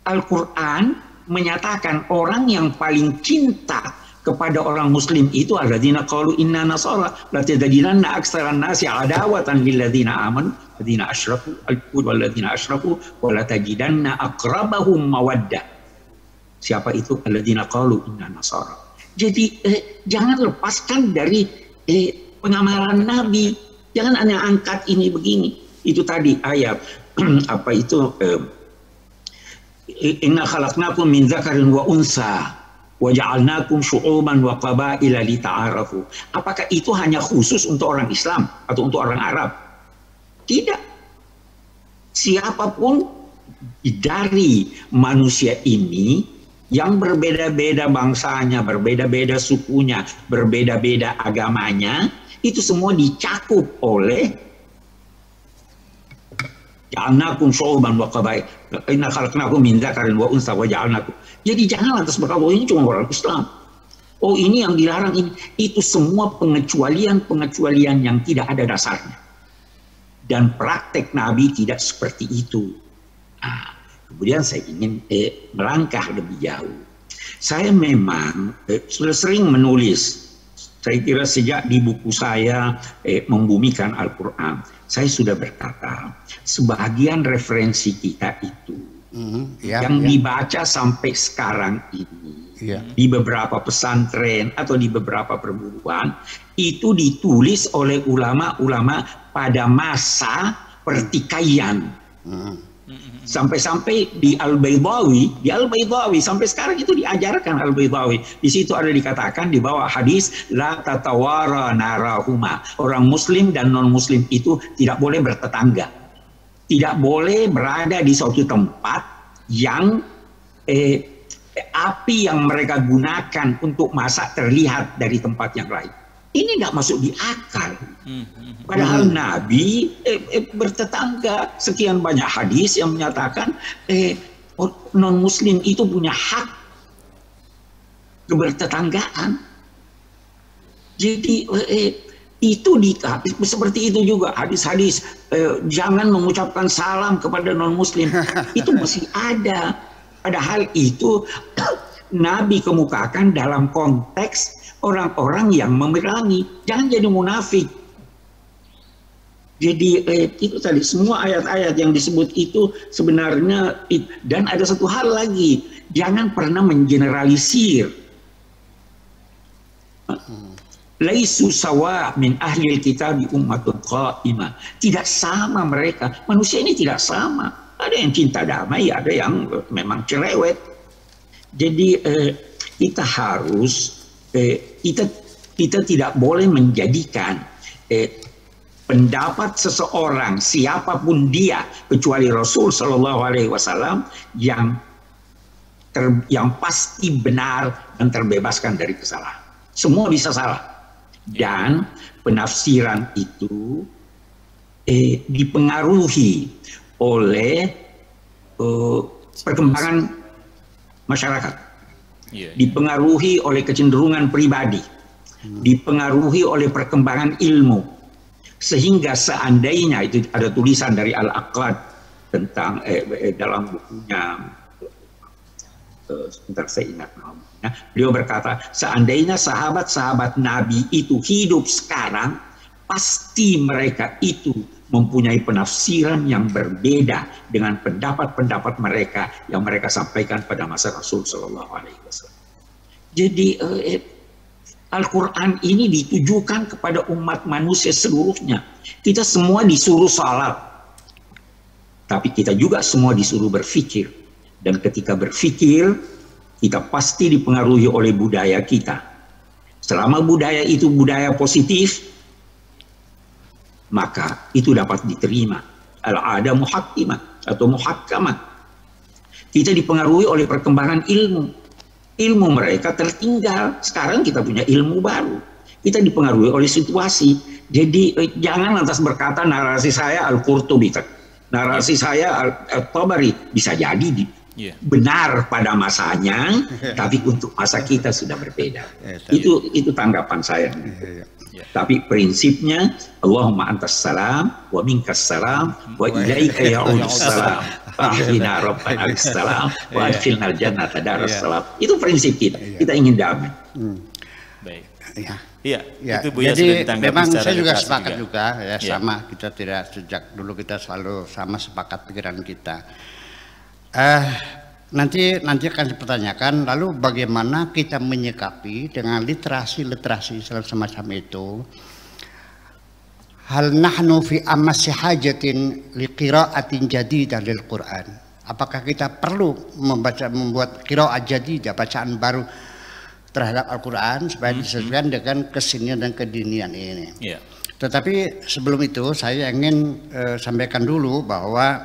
S2: Al-Quran menyatakan orang yang paling cinta kepada orang muslim itu alladzina qalu inna nasara la tadinanna aktsaran nasi adawatan lil ladzina amanu ladzina asyraku al-yahud wal ladzina asyraku wa la tajidanna aqrabahum mawaddah. Siapa itu alladzina qalu inna nasara. Jadi jangan lepaskan dari pengamalan Nabi, jangan hanya angkat ini begini. Itu tadi ayat apa itu inna khalaqnakum min dzakarin wa unsa wa ja'alnakum syu'uban wa qabaila lita'arafu. Apakah itu hanya khusus untuk orang Islam atau untuk orang Arab? Tidak. Siapapun dari manusia ini yang berbeda-beda bangsanya, berbeda-beda sukunya, berbeda-beda agamanya, itu semua dicakup oleh ja'alnakum syu'uban wa qabail inna khalaqnakum min dzakarin wa unsa wa ja'alnakum. Jadi jangan lantas berkata, oh ini cuma orang Islam, oh ini yang dilarang ini. Itu semua pengecualian yang tidak ada dasarnya. Dan praktek Nabi tidak seperti itu. Nah, kemudian saya ingin melangkah lebih jauh. Saya memang sudah sering menulis. Saya kira sejak di buku saya Membumikan Al-Quran, saya sudah berkata, sebagian referensi kita itu yang dibaca sampai sekarang ini, di beberapa pesantren atau di beberapa perguruan, itu ditulis oleh ulama-ulama pada masa pertikaian. Sampai-sampai di Al-Baydawi, sampai sekarang itu diajarkan Al-Baydawi. Di situ ada dikatakan di bawah hadis la tatawara narahuma. Orang muslim dan non muslim itu tidak boleh bertetangga. Tidak boleh berada di suatu tempat yang api yang mereka gunakan untuk masak terlihat dari tempat yang lain. Ini nggak masuk di akal. Padahal Nabi bertetangga. Sekian banyak hadis yang menyatakan non muslim itu punya hak kebertetanggaan. Jadi itu seperti itu juga hadis-hadis jangan mengucapkan salam kepada non muslim. Itu masih ada. Padahal itu Nabi kemukakan dalam konteks orang-orang yang memerangi. Jangan jadi munafik. Jadi itu tadi semua ayat-ayat yang disebut itu sebenarnya. Dan ada satu hal lagi, jangan pernah mengeneralisir. Laisu sawa min ahlil kitab ummatun qa'imah. Tidak sama mereka. Manusia ini tidak sama. Ada yang cinta damai, ada yang memang cerewet. Jadi kita harus kita tidak boleh menjadikan pendapat seseorang siapapun dia kecuali Rasul Shallallahu Alaihi Wasallam yang pasti benar dan terbebaskan dari kesalahan. Semua bisa salah. Dan penafsiran itu dipengaruhi oleh perkembangan masyarakat, dipengaruhi oleh kecenderungan pribadi, dipengaruhi oleh perkembangan ilmu, sehingga seandainya itu ada tulisan dari Al-Aqad tentang dalam bukunya, sebentar saya ingat namanya. Beliau berkata, seandainya sahabat-sahabat Nabi itu hidup sekarang, pasti mereka itu mempunyai penafsiran yang berbeda dengan pendapat-pendapat mereka yang mereka sampaikan pada masa Rasul Shallallahu Alaihi Wasallam. Jadi Al-Quran ini ditujukan kepada umat manusia seluruhnya. Kita semua disuruh salat, tapi kita juga semua disuruh berfikir. Dan ketika berfikir, kita pasti dipengaruhi oleh budaya kita. Selama budaya itu budaya positif, maka itu dapat diterima. Al-ada muhakkimah atau muhakkamah. Kita dipengaruhi oleh perkembangan ilmu. Ilmu mereka tertinggal. Sekarang kita punya ilmu baru. Kita dipengaruhi oleh situasi. Jadi jangan lantas berkata narasi saya Al-Qurtubi, narasi saya Al-Tabari. Bisa jadi benar pada masanya, tapi untuk masa kita sudah berbeda. Itu tanggapan saya. Tapi prinsipnya Allahumma antas salam wa minkas salam wa ilaika ya'udus salam. Ahdina rabbana bis-salam wa adkhilnal jannata daras salam. Itu prinsip kita. Kita ingin damai.
S1: Baik.
S3: Iya,
S1: itu Buya
S3: jadi
S1: sudah
S3: memang
S1: secara
S3: saya juga
S1: literasi
S3: sepakat juga ya,
S1: ya.
S3: sama, kita tidak sejak dulu kita selalu sama sepakat pikiran kita. Nanti akan dipertanyakan, lalu bagaimana kita menyikapi dengan literasi semacam itu? Hal nahnu fi amasi hajatin liqiraatin jadidah lil Quran. Apakah kita perlu membuat qiraat jadidah, bacaan baru terhadap Al-Quran supaya disesuaikan dengan kesenian dan kedinian ini. Tetapi sebelum itu saya ingin sampaikan dulu bahwa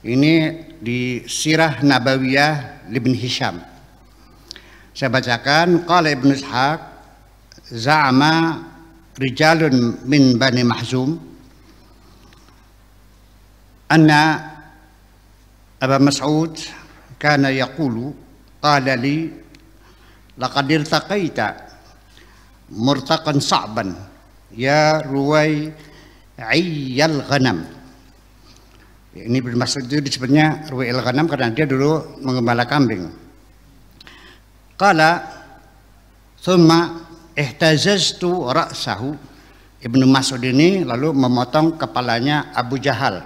S3: ini di Sirah Nabawiyah Ibn Hisham. Saya bacakan, qala Ibn Ishaq za'ama rijalun min Bani Mahzum anna Aba Mas'ud kana yaqulu qala li laqad irtaqaita murtaqan sa'ban ya ruwai ayyal ghanam. Ini bermaksud itu disebutnya ruwai al ghanam karena dia dulu mengembala kambing. Qala thumma ihtazaztu ra'sahu. Ibnu Mas'ud ini lalu memotong kepalanya Abu Jahal.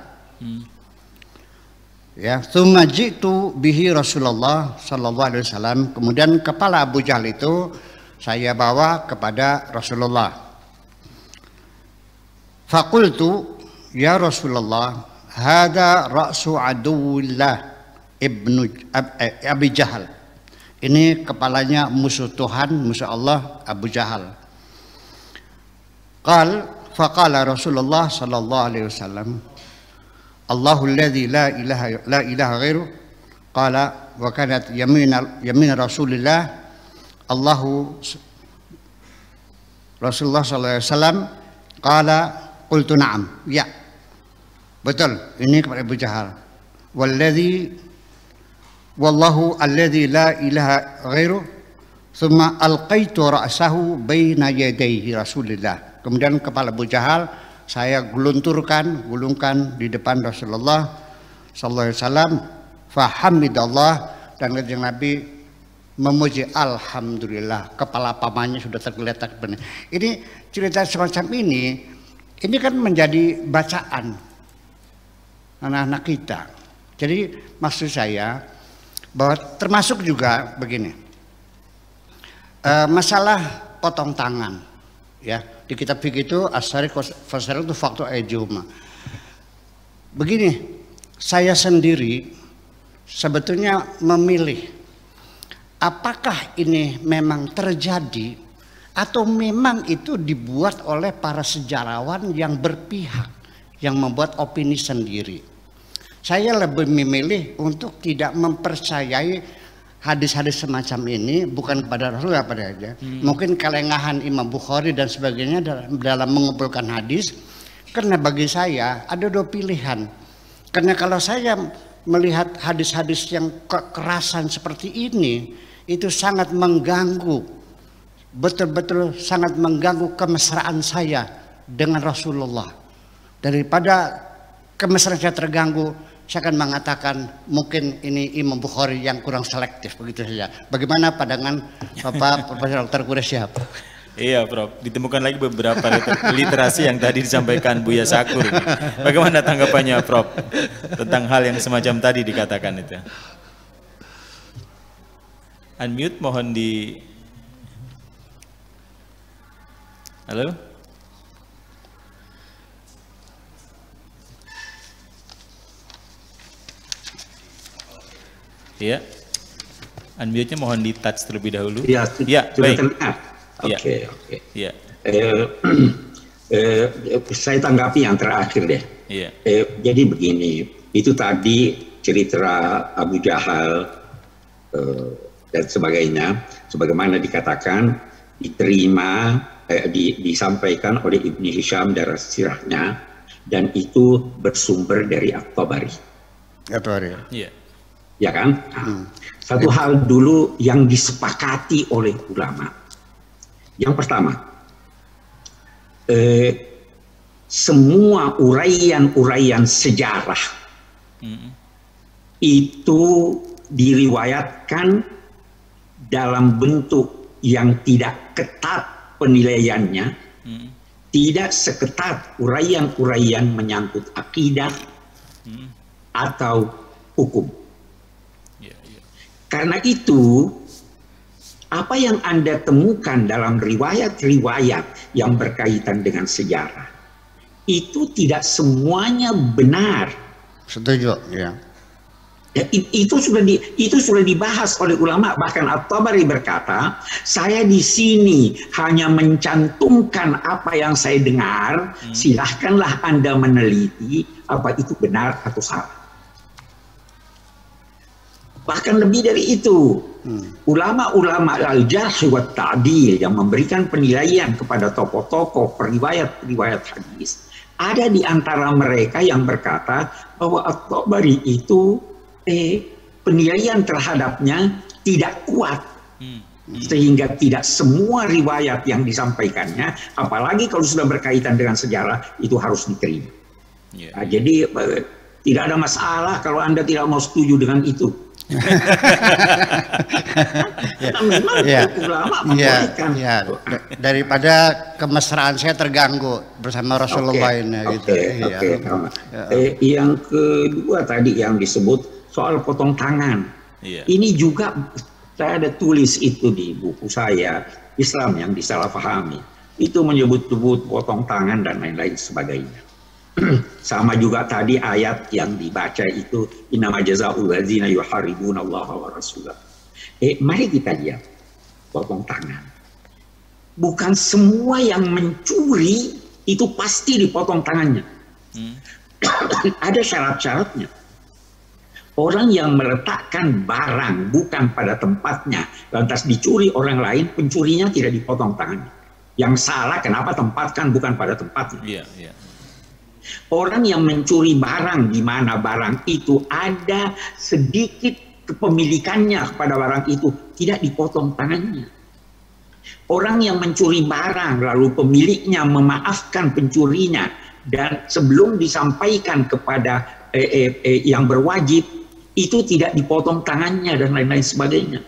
S3: Ya, thumma jitu bihi Rasulullah sallallahu alaihi wasallam. Kemudian kepala Abu Jahal itu saya bawa kepada Rasulullah. Faqultu ya Rasulullah, hada ra'su aduwillah ibnu Abi Jahal. Ini kepalanya musuh Tuhan, musuh Allah, Abu Jahal. Faqala Rasulullah sallallahu alaihi wasallam, Allahu alladzi la ilaha ghairu. Qala wa kanat yamin Rasulillah. Rasulullah sallallahu alaihi wasallam qala qultu na'am. Ya. Betul, ini kepada Abu Jahal. Wallahu alladzi la ilaha ghairu. Thumma alqaitu ra'sahu baina yadayhi Rasulillah. Kemudian kepala Abu Jahal saya gulungkan di depan Rasulullah sallallahu alaihi wasallam. Fahamidallah, dan Nabi memuji alhamdulillah, kepala pamannya sudah tergeletak benar. Ini cerita semacam ini kan menjadi bacaan anak-anak kita. Jadi maksud saya bahwa termasuk juga begini, masalah potong tangan, ya. Di kitab fikih itu as-sari fasal itu faktor ejuma. Begini, saya sendiri sebetulnya memilih apakah ini memang terjadi atau memang itu dibuat oleh para sejarawan yang berpihak, yang membuat opini sendiri. Saya lebih memilih untuk tidak mempercayai hadis-hadis semacam ini, bukan kepada Rasulullah pada aja. Mungkin kelengahan Imam Bukhari dan sebagainya dalam mengumpulkan hadis. Karena bagi saya ada dua pilihan. Karena kalau saya melihat hadis-hadis yang kekerasan seperti ini, itu sangat mengganggu, betul-betul sangat mengganggu kemesraan saya dengan Rasulullah. Daripada kemesraan saya terganggu, saya akan mengatakan mungkin ini Imam Bukhari yang kurang selektif, begitu saja. Bagaimana pandangan Bapak Profesor Dr. Quraish Shihab?
S1: Iya, Prof. Ditemukan lagi beberapa literasi yang tadi disampaikan Buya Sakur. Bagaimana tanggapannya, Prof, tentang hal yang semacam tadi dikatakan itu? Unmute, mohon di... Halo? Iya. Unmute-nya mohon di touch terlebih dahulu.
S2: Ya,
S1: Ya,
S2: sudah
S1: baik.
S2: terdengar.
S1: Ya.
S2: Oke.
S1: Ya,
S2: Saya tanggapi yang terakhir deh.
S1: ya.
S2: Jadi begini, itu tadi cerita Abu Jahal dan sebagainya, sebagaimana dikatakan diterima, disampaikan oleh Ibnu Hisham dalam sirahnya, dan itu bersumber dari At-Tabari.
S1: Iya.
S2: Ya kan? Satu hal dulu yang disepakati oleh ulama. Yang pertama, semua uraian-uraian sejarah itu diriwayatkan dalam bentuk yang tidak ketat penilaiannya, tidak seketat uraian-uraian menyangkut akidah atau hukum. Karena itu, apa yang Anda temukan dalam riwayat-riwayat yang berkaitan dengan sejarah, itu tidak semuanya benar.
S3: Setuju, ya.
S2: Ya, itu sudah dibahas oleh ulama. Bahkan At-Tabari berkata, saya di sini hanya mencantumkan apa yang saya dengar. Silahkanlah Anda meneliti apa itu benar atau salah. Bahkan lebih dari itu, ulama-ulama al-jarh wa ta'dil yang memberikan penilaian kepada tokoh-tokoh periwayat-periwayat hadis, ada di antara mereka yang berkata bahwa At-Tabari itu penilaian terhadapnya tidak kuat, sehingga tidak semua riwayat yang disampaikannya, apalagi kalau sudah berkaitan dengan sejarah, itu harus diterima. Nah, jadi tidak ada masalah kalau Anda tidak mau setuju dengan itu. Ulama membolehkan.
S3: Daripada kemesraan saya terganggu bersama Rasulullah ini.
S2: Yang kedua tadi yang disebut soal potong tangan. Ini juga saya ada tulis itu di buku saya, Islam yang disalahpahami. Itu menyebut-sebut potong tangan dan lain-lain sebagainya. Sama juga tadi ayat yang dibaca itu, innama jazaa'ul ladzina yuharibuna Allah wa rasulah. Mari kita lihat potong tangan. Bukan semua yang mencuri itu pasti dipotong tangannya. Ada syarat-syaratnya. Orang yang meletakkan barang bukan pada tempatnya, lantas dicuri orang lain, pencurinya tidak dipotong tangannya. Yang salah kenapa tempatkan bukan pada tempatnya. Orang yang mencuri barang di mana barang itu ada sedikit kepemilikannya kepada barang itu, tidak dipotong tangannya. Orang yang mencuri barang lalu pemiliknya memaafkan pencurinya dan sebelum disampaikan kepada yang berwajib, itu tidak dipotong tangannya dan lain-lain sebagainya.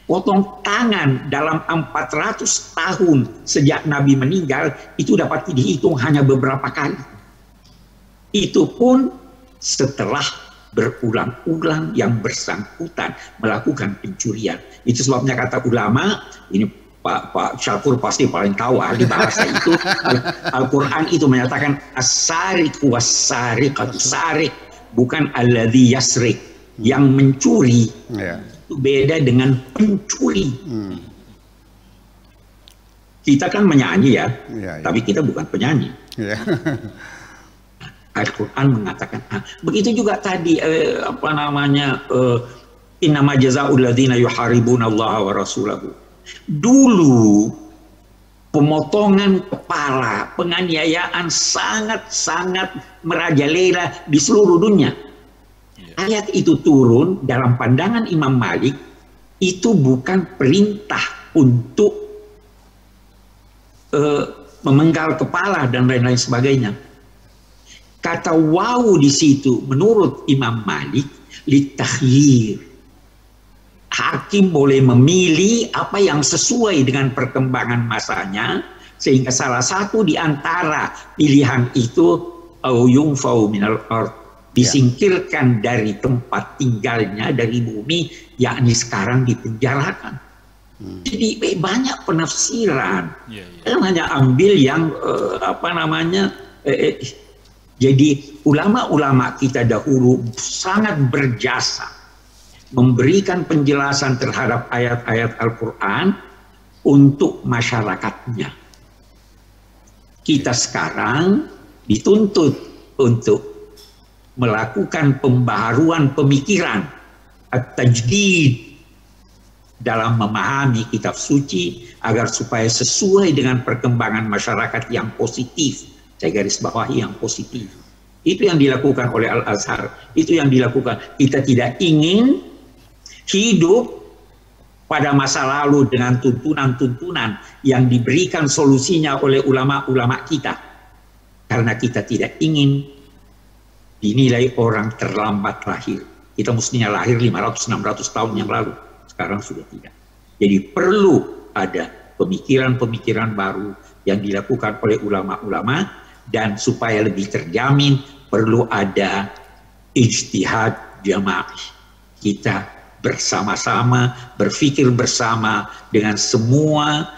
S2: Potong tangan dalam 400 tahun sejak Nabi meninggal itu dapat dihitung hanya beberapa kali. Itu pun setelah berulang-ulang yang bersangkutan melakukan pencurian. Itu sebabnya kata ulama, ini Pak Syakur pasti paling tahu ahli bahasa itu, Al-Quran itu menyatakan as-sariq was-sariqatu, sariq bukan alladzi yasriq, yang mencuri itu beda dengan pencuri. Kita kan menyanyi tapi kita bukan penyanyi. Al-Quran mengatakan begitu juga tadi innama jazaa'ul ladzina yuharibuna Allah wa rasulahu. Dulu pemotongan kepala, penganiayaan sangat-sangat merajalela di seluruh dunia. Ayat itu turun dalam pandangan Imam Malik, itu bukan perintah untuk memenggal kepala dan lain-lain sebagainya. Kata wawu di situ menurut Imam Malik litakhyir. Hakim boleh memilih apa yang sesuai dengan perkembangan masanya, sehingga salah satu di antara pilihan itu au yunfau minal ard, disingkirkan dari tempat tinggalnya, dari bumi, yakni sekarang dipenjarakan. Jadi banyak penafsiran. Saya hanya ambil yang jadi ulama-ulama kita dahulu sangat berjasa memberikan penjelasan terhadap ayat-ayat Al-Quran untuk masyarakatnya. Kita sekarang dituntut untuk melakukan pembaharuan pemikiran, at-tajdid, dalam memahami kitab suci agar supaya sesuai dengan perkembangan masyarakat yang positif. Saya garis bawahi yang positif. Itu yang dilakukan oleh Al-Azhar. Itu yang dilakukan. Kita tidak ingin hidup pada masa lalu dengan tuntunan-tuntunan yang diberikan solusinya oleh ulama-ulama kita. Karena kita tidak ingin dinilai orang terlambat lahir. Kita mestinya lahir 500-600 tahun yang lalu. Sekarang sudah tidak. Jadi perlu ada pemikiran-pemikiran baru yang dilakukan oleh ulama-ulama, dan supaya lebih terjamin perlu ada ijtihad jamaah. Kita bersama-sama berpikir bersama dengan semua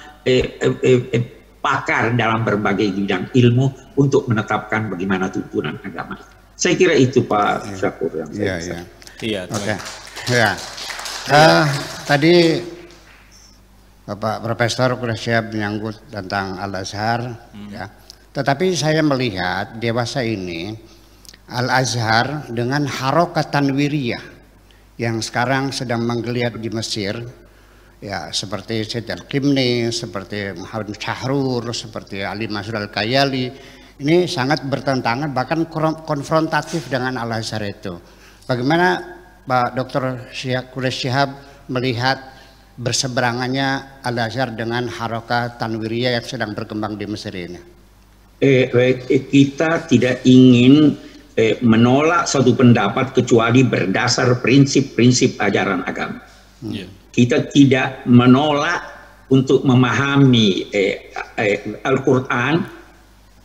S2: pakar dalam berbagai bidang ilmu untuk menetapkan bagaimana tuntunan agama. Saya kira itu Pak Syakur yang saya bisa.
S1: Iya.
S3: Oke. Ya. Tadi Bapak Profesor sudah siap menyangkut tentang Al-Azhar, ya. Tetapi saya melihat dewasa ini Al-Azhar dengan harokat tanwiriyah yang sekarang sedang menggeliat di Mesir, ya, seperti Syed Al-Qimni, seperti Muhammad Syahrur, seperti Ali Masrur Al-Kayali, ini sangat bertentangan, bahkan konfrontatif dengan Al-Azhar itu. Bagaimana Pak Dr. Quraish Shihab melihat berseberangannya Al-Azhar dengan harokat tanwiriyah yang sedang berkembang di Mesir ini?
S2: Kita tidak ingin menolak suatu pendapat kecuali berdasar prinsip-prinsip ajaran agama. Kita tidak menolak untuk memahami Al-Quran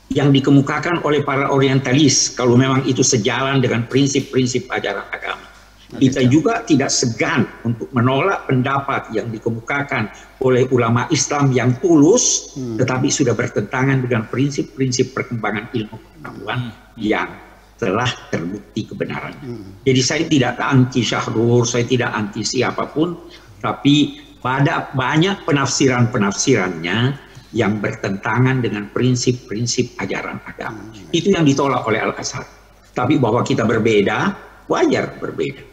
S2: yang dikemukakan oleh para orientalis kalau memang itu sejalan dengan prinsip-prinsip ajaran agama. Kita juga tidak segan untuk menolak pendapat yang dikemukakan oleh ulama Islam yang tulus, tetapi sudah bertentangan dengan prinsip-prinsip perkembangan ilmu pengetahuan yang telah terbukti kebenarannya. Jadi saya tidak anti Syahrur, saya tidak anti siapapun, tapi pada banyak penafsiran-penafsirannya yang bertentangan dengan prinsip-prinsip ajaran agama. Itu yang ditolak oleh Al-Azhar. Tapi bahwa kita berbeda, wajar berbeda.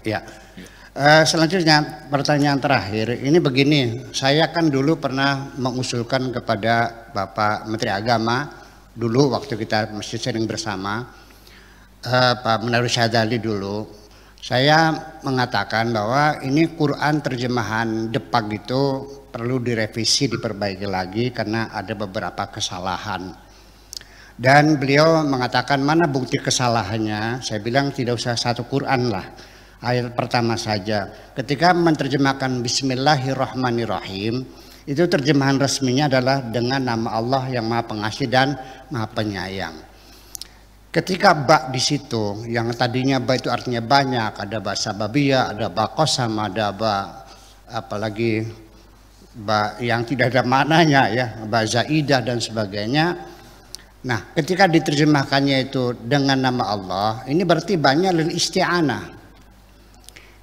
S3: Ya. Selanjutnya pertanyaan terakhir ini begini, saya kan dulu pernah mengusulkan kepada Bapak Menteri Agama dulu waktu kita masih sering bersama, Pak Munawir Syadzali dulu, saya mengatakan bahwa ini Quran terjemahan Depak itu perlu direvisi, diperbaiki lagi karena ada beberapa kesalahan. Dan beliau mengatakan mana bukti kesalahannya? Saya bilang tidak usah satu Quran lah, ayat pertama saja. Ketika menerjemahkan Bismillahirrahmanirrahim, itu terjemahan resminya adalah dengan nama Allah yang Maha Pengasih dan Maha Penyayang. Ketika ba di situ, yang tadinya ba itu artinya banyak, ada ba sababiyah, ada ba qasam, ada ba apalagi ba yang tidak ada maknanya, ya, ba zaidah dan sebagainya. Nah, ketika diterjemahkannya itu dengan nama Allah, ini berarti banyak lil isti'anah.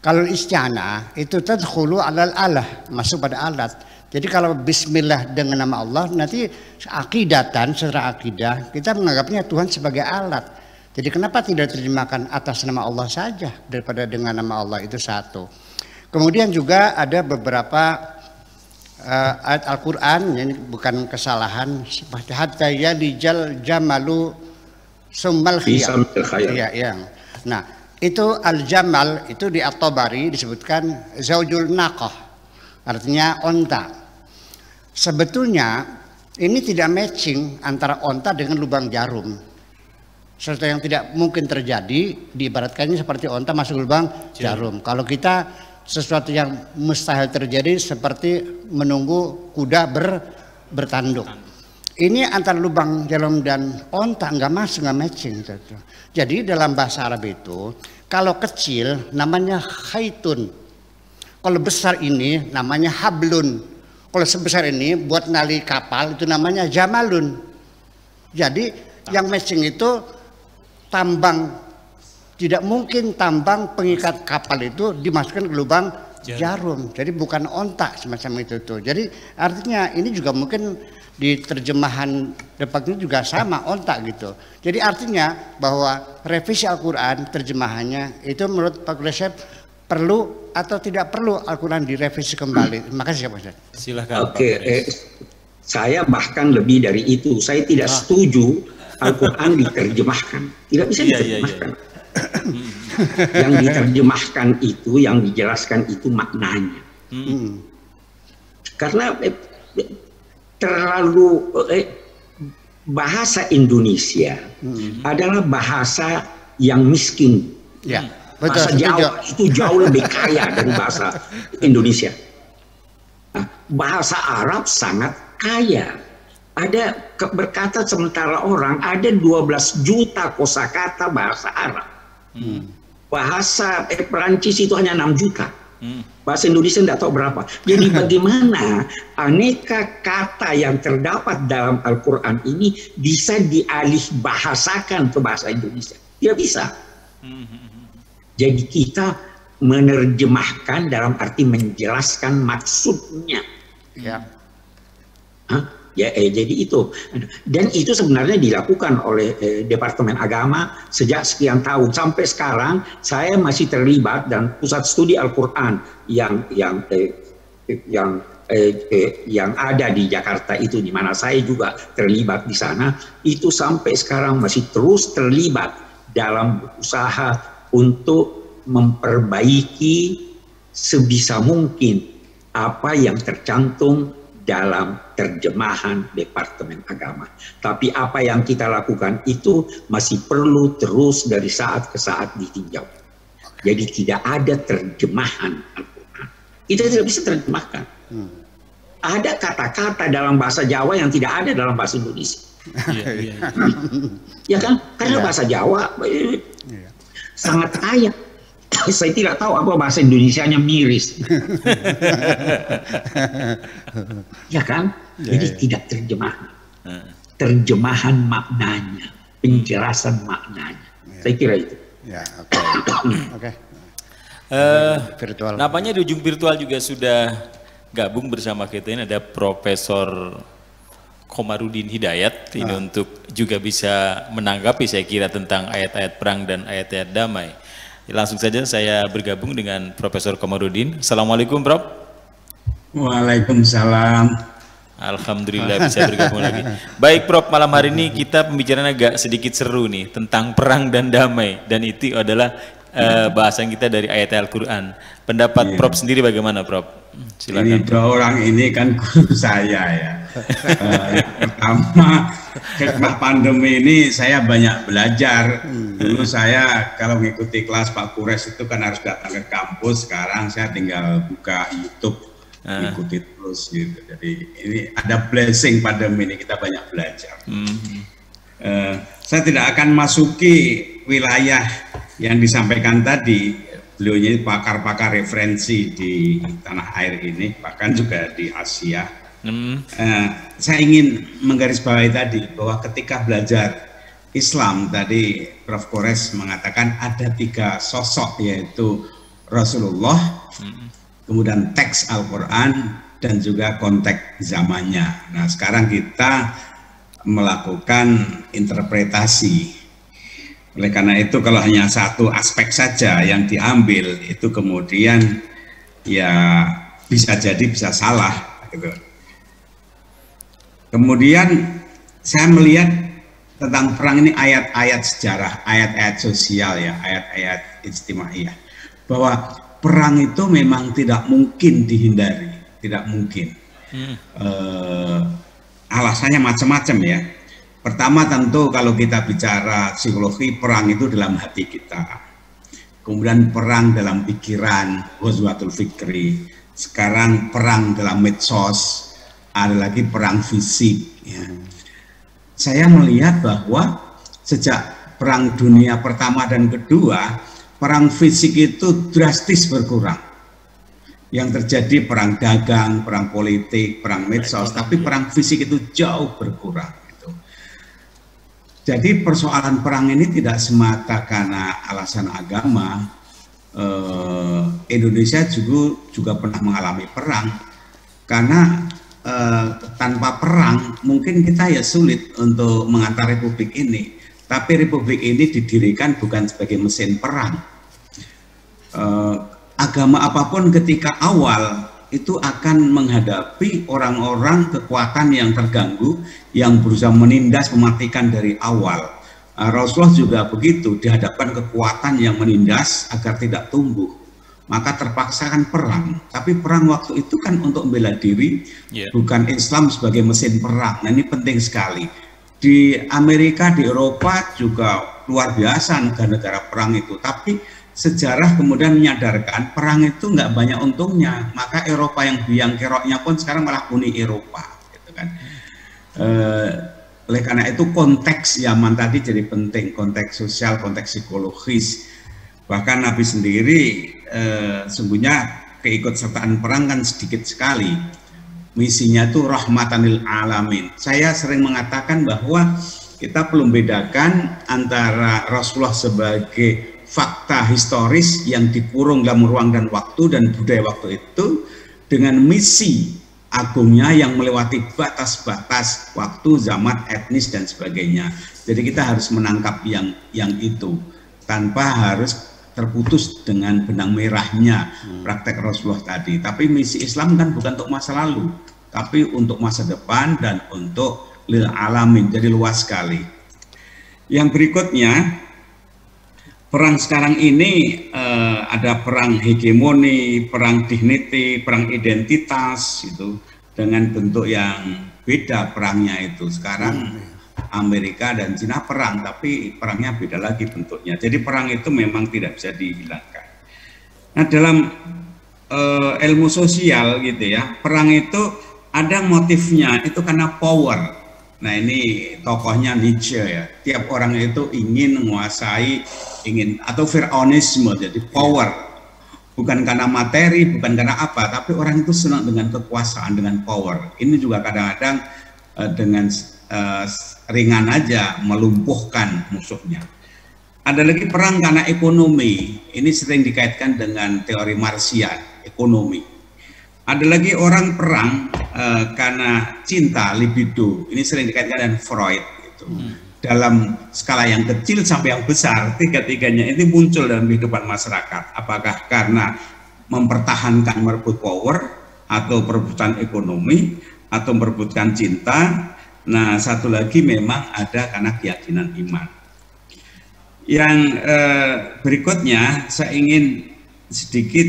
S3: Kalau isti'anah itu tadkhulu alal alah, masuk pada alat. Jadi kalau bismillah dengan nama Allah, nanti akidatan, secara akidah kita menganggapnya Tuhan sebagai alat. Jadi kenapa tidak terjemahkan atas nama Allah saja daripada dengan nama Allah? Itu satu. Kemudian juga ada beberapa ayat Al-Quran, ini bukan kesalahan, seperti hatta yalijal jamalu summal khiyam. Ya. Nah, itu al-jamal itu di At-Tabari disebutkan zaujul naqah, artinya onta. Sebetulnya ini tidak matching antara onta dengan lubang jarum. Sesuatu yang tidak mungkin terjadi, diibaratkannya seperti onta masuk lubang jarum. Kalau kita sesuatu yang mustahil terjadi seperti menunggu kuda bertanduk. Ini antara lubang jarum dan onta nggak masuk, nggak matching. Jadi dalam bahasa Arab itu kalau kecil namanya khaitun, kalau besar ini namanya hablun, kalau sebesar ini buat nali kapal itu namanya jamalun. Jadi yang matching itu tambang tidak mungkin tambang pengikat kapal itu dimasukkan ke lubang jarum. Jadi bukan ontak semacam itu tuh. Jadi artinya ini juga mungkin di terjemahan depan ini juga sama, ontak gitu. Jadi artinya bahwa revisi Al-Quran terjemahannya itu menurut Pak Gulesep perlu atau tidak perlu Al-Quran direvisi kembali. Makasih Pak Ustaz.
S1: Silahkan.
S2: Oke, saya bahkan lebih dari itu. Saya tidak setuju Al-Quran diterjemahkan. Tidak bisa diterjemahkan. Yang diterjemahkan itu, yang dijelaskan itu maknanya. Karena terlalu bahasa Indonesia adalah bahasa yang miskin.
S3: Ya,
S2: Bahasa Jawa itu jauh lebih kaya dari bahasa Indonesia. Nah, bahasa Arab sangat kaya. Ada berkata sementara orang ada 12 juta kosakata bahasa Arab. Bahasa Perancis itu hanya 6 juta. Bahasa Indonesia tidak tahu berapa. Jadi bagaimana aneka kata yang terdapat dalam Al-Quran ini bisa dialih bahasakan ke bahasa Indonesia? Tidak bisa. Jadi kita menerjemahkan dalam arti menjelaskan maksudnya.
S3: Ya.
S2: Jadi itu, dan itu sebenarnya dilakukan oleh Departemen Agama sejak sekian tahun. Sampai sekarang saya masih terlibat dan pusat studi Al-Quran yang ada di Jakarta itu, di mana saya juga terlibat di sana, itu sampai sekarang masih terus terlibat dalam usaha untuk memperbaiki sebisa mungkin apa yang tercantum dalam terjemahan Departemen Agama. Tapi apa yang kita lakukan itu masih perlu terus dari saat ke saat ditinjau. Jadi tidak ada terjemahan Al-Quran. Kita tidak bisa terjemahkan. Ada kata-kata dalam bahasa Jawa yang tidak ada dalam bahasa Indonesia. Ya kan? Karena bahasa Jawa sangat kaya. Saya tidak tahu apa bahasa Indonesianya miris. Ya kan? Jadi tidak terjemahan. Terjemahan maknanya, penjelasan maknanya. Saya kira itu.
S3: Ya, oke. Virtual.
S1: Nampaknya di ujung virtual juga sudah gabung bersama kita ini ada Profesor Komarudin Hidayat ini untuk juga bisa menanggapi saya kira tentang ayat-ayat perang dan ayat-ayat damai. Langsung saja saya bergabung dengan Profesor Komarudin. Assalamualaikum, Prof.
S4: Waalaikumsalam.
S1: Alhamdulillah bisa bergabung lagi. Baik, Prof, malam hari ini kita pembicaraan agak sedikit seru nih tentang perang dan damai, dan itu adalah bahasan kita dari ayat Al-Quran. Pendapat Prof sendiri bagaimana, Prof? Silakan.
S4: Ini dua orang ini kan guru saya ya. Pertama, setelah pandemi ini saya banyak belajar. Dulu saya kalau mengikuti kelas Pak Kures itu kan harus datang ke kampus. Sekarang saya tinggal buka YouTube, ikuti terus gitu. Jadi ini ada blessing pandemi ini, kita banyak belajar. Saya tidak akan masuki wilayah yang disampaikan tadi. Beliau ini pakar-pakar referensi di tanah air ini, bahkan juga di Asia. Saya ingin menggarisbawahi tadi bahwa ketika belajar Islam tadi Prof. Kores mengatakan ada 3 sosok, yaitu Rasulullah, kemudian teks Al-Quran, dan juga konteks zamannya. Nah, sekarang kita melakukan interpretasi. Oleh karena itu kalau hanya satu aspek saja yang diambil itu kemudian ya bisa jadi bisa salah gitu. Kemudian saya melihat tentang perang ini ayat-ayat sejarah, ayat-ayat sosial ya, ayat-ayat ijtimaiyah, bahwa perang itu memang tidak mungkin dihindari, tidak mungkin. Alasannya macam-macam ya. Pertama tentu kalau kita bicara psikologi, perang itu dalam hati kita. Kemudian perang dalam pikiran, ghazwatul fikri. Sekarang perang dalam medsos, ada lagi perang fisik. Ya. Saya melihat bahwa sejak perang dunia pertama dan kedua, perang fisik itu drastis berkurang. Yang terjadi perang dagang, perang politik, perang medsos, tapi perang fisik itu jauh berkurang. Jadi persoalan perang ini tidak semata karena alasan agama. Indonesia juga pernah mengalami perang, karena tanpa perang mungkin kita ya sulit untuk mengatur republik ini. Tapi republik ini didirikan bukan sebagai mesin perang. Agama apapun ketika awal itu akan menghadapi orang-orang kekuatan yang terganggu, yang berusaha menindas, mematikan dari awal. Rasulullah juga begitu, dihadapkan kekuatan yang menindas agar tidak tumbuh, maka terpaksakan perang. Tapi perang waktu itu kan untuk membela diri, bukan Islam sebagai mesin perang. Nah, ini penting sekali. Di Amerika, di Eropa juga luar biasa negara-negara perang itu, tapi sejarah kemudian menyadarkan perang itu nggak banyak untungnya, maka Eropa yang biang keroknya pun sekarang malah Uni Eropa, gitu kan. Oleh karena itu konteks zaman tadi jadi penting, konteks sosial, konteks psikologis. Bahkan Nabi sendiri sesungguhnya keikutsertaan perang kan sedikit sekali. Misinya itu rahmatanil alamin. Saya sering mengatakan bahwa kita perlu bedakan antara Rasulullah sebagai fakta historis yang dikurung dalam ruang dan waktu dan budaya waktu itu dengan misi agungnya yang melewati batas-batas waktu, zaman, etnis dan sebagainya. Jadi kita harus menangkap yang itu tanpa harus terputus dengan benang merahnya praktek Rasulullah tadi. Tapi misi Islam kan bukan untuk masa lalu, tapi untuk masa depan dan untuk lil alamin, jadi luas sekali. Yang berikutnya, perang sekarang ini ada perang hegemoni, perang dignity, perang identitas, itu dengan bentuk yang beda perangnya itu. Sekarang Amerika dan Cina perang, tapi perangnya beda lagi bentuknya. Jadi perang itu memang tidak bisa dihilangkan. Nah, dalam ilmu sosial gitu ya, perang itu ada motifnya itu karena power. Nah, ini tokohnya Nietzsche ya. Tiap orang itu ingin menguasai, atau Fir'aunisme, jadi power. Bukan karena materi, bukan karena apa, tapi orang itu senang dengan kekuasaan, dengan power. Ini juga kadang-kadang dengan ringan aja melumpuhkan musuhnya. Ada lagi perang karena ekonomi. Ini sering dikaitkan dengan teori Marxian, ekonomi. Ada lagi orang perang karena cinta, libido. Ini sering dikaitkan dengan Freud. Gitu. Dalam skala yang kecil sampai yang besar, tiga-tiganya ini muncul dalam kehidupan masyarakat. Apakah karena mempertahankan merebut power, atau perebutan ekonomi, atau merebutkan cinta. Nah, satu lagi memang ada karena keyakinan iman. Yang berikutnya saya ingin sedikit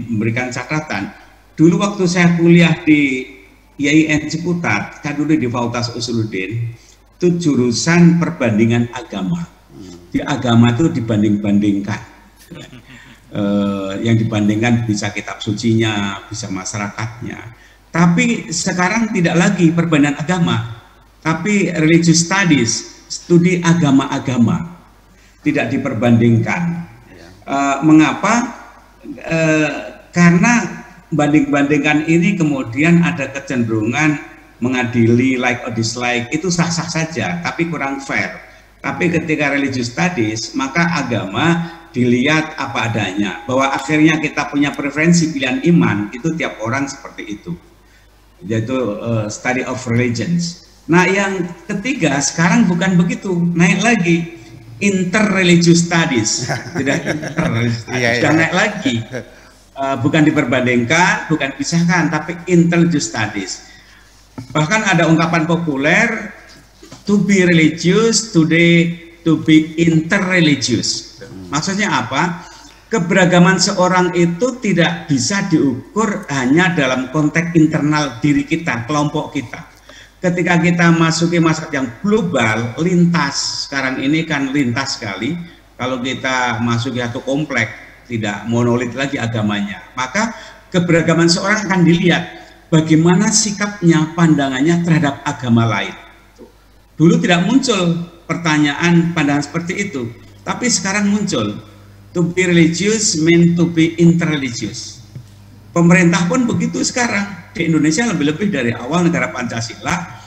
S4: memberikan catatan. Dulu waktu saya kuliah di IAIN Ciputat, saya dulu di Fakultas Usuluddin, itu jurusan perbandingan agama. Di agama itu dibanding-bandingkan. Yang dibandingkan bisa kitab sucinya, bisa masyarakatnya. Tapi sekarang tidak lagi perbandingan agama, tapi religious studies, studi agama-agama, tidak diperbandingkan. Mengapa? Karena banding-bandingkan ini kemudian ada kecenderungan mengadili like or dislike, itu sah-sah saja, tapi kurang fair. Tapi ketika religious studies, maka agama dilihat apa adanya, bahwa akhirnya kita punya preferensi pilihan iman, itu tiap orang seperti itu, yaitu study of religions. Nah, yang ketiga sekarang bukan begitu, naik lagi interreligious studies, tidak interreligious studies, sudah naik lagi, bukan diperbandingkan, bukan dipisahkan, tapi interreligious studies. Bahkan ada ungkapan populer, to be religious today, to be interreligious. Maksudnya apa? Keberagaman seorang itu tidak bisa diukur hanya dalam konteks internal diri kita, kelompok kita. Ketika kita masuki masyarakat yang global, lintas, sekarang ini kan lintas sekali. Kalau kita masuki satu kompleks, tidak monolit lagi agamanya, maka keberagaman seorang akan dilihat bagaimana sikapnya, pandangannya terhadap agama lain. Dulu tidak muncul pertanyaan pandangan seperti itu, tapi sekarang muncul. To be religious mean to be interreligious. Pemerintah pun begitu sekarang. Di Indonesia lebih-lebih dari awal negara Pancasila,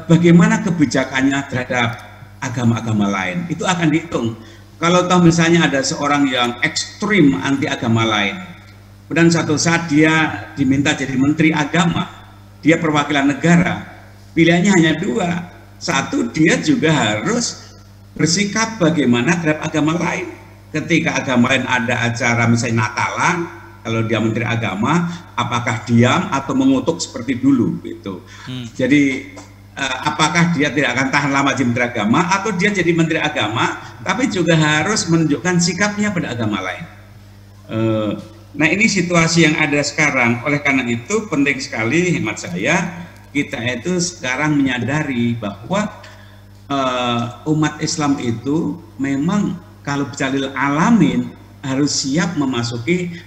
S4: bagaimana kebijakannya terhadap agama-agama lain, itu akan dihitung. Kalau toh misalnya ada seorang yang ekstrim anti agama lain, dan suatu saat dia diminta jadi menteri agama, dia perwakilan negara, pilihannya hanya dua. Satu, dia juga harus bersikap bagaimana terhadap agama lain. Ketika agama lain ada acara misalnya Natalan, kalau dia menteri agama, apakah diam atau mengutuk seperti dulu gitu. Jadi apakah dia tidak akan tahan lama jadi menteri agama, atau dia jadi menteri agama tapi juga harus menunjukkan sikapnya pada agama lain. Nah, ini situasi yang ada sekarang. Oleh karena itu penting sekali hemat saya, kita itu sekarang menyadari bahwa umat Islam itu memang kalau bicara alamin harus siap memasuki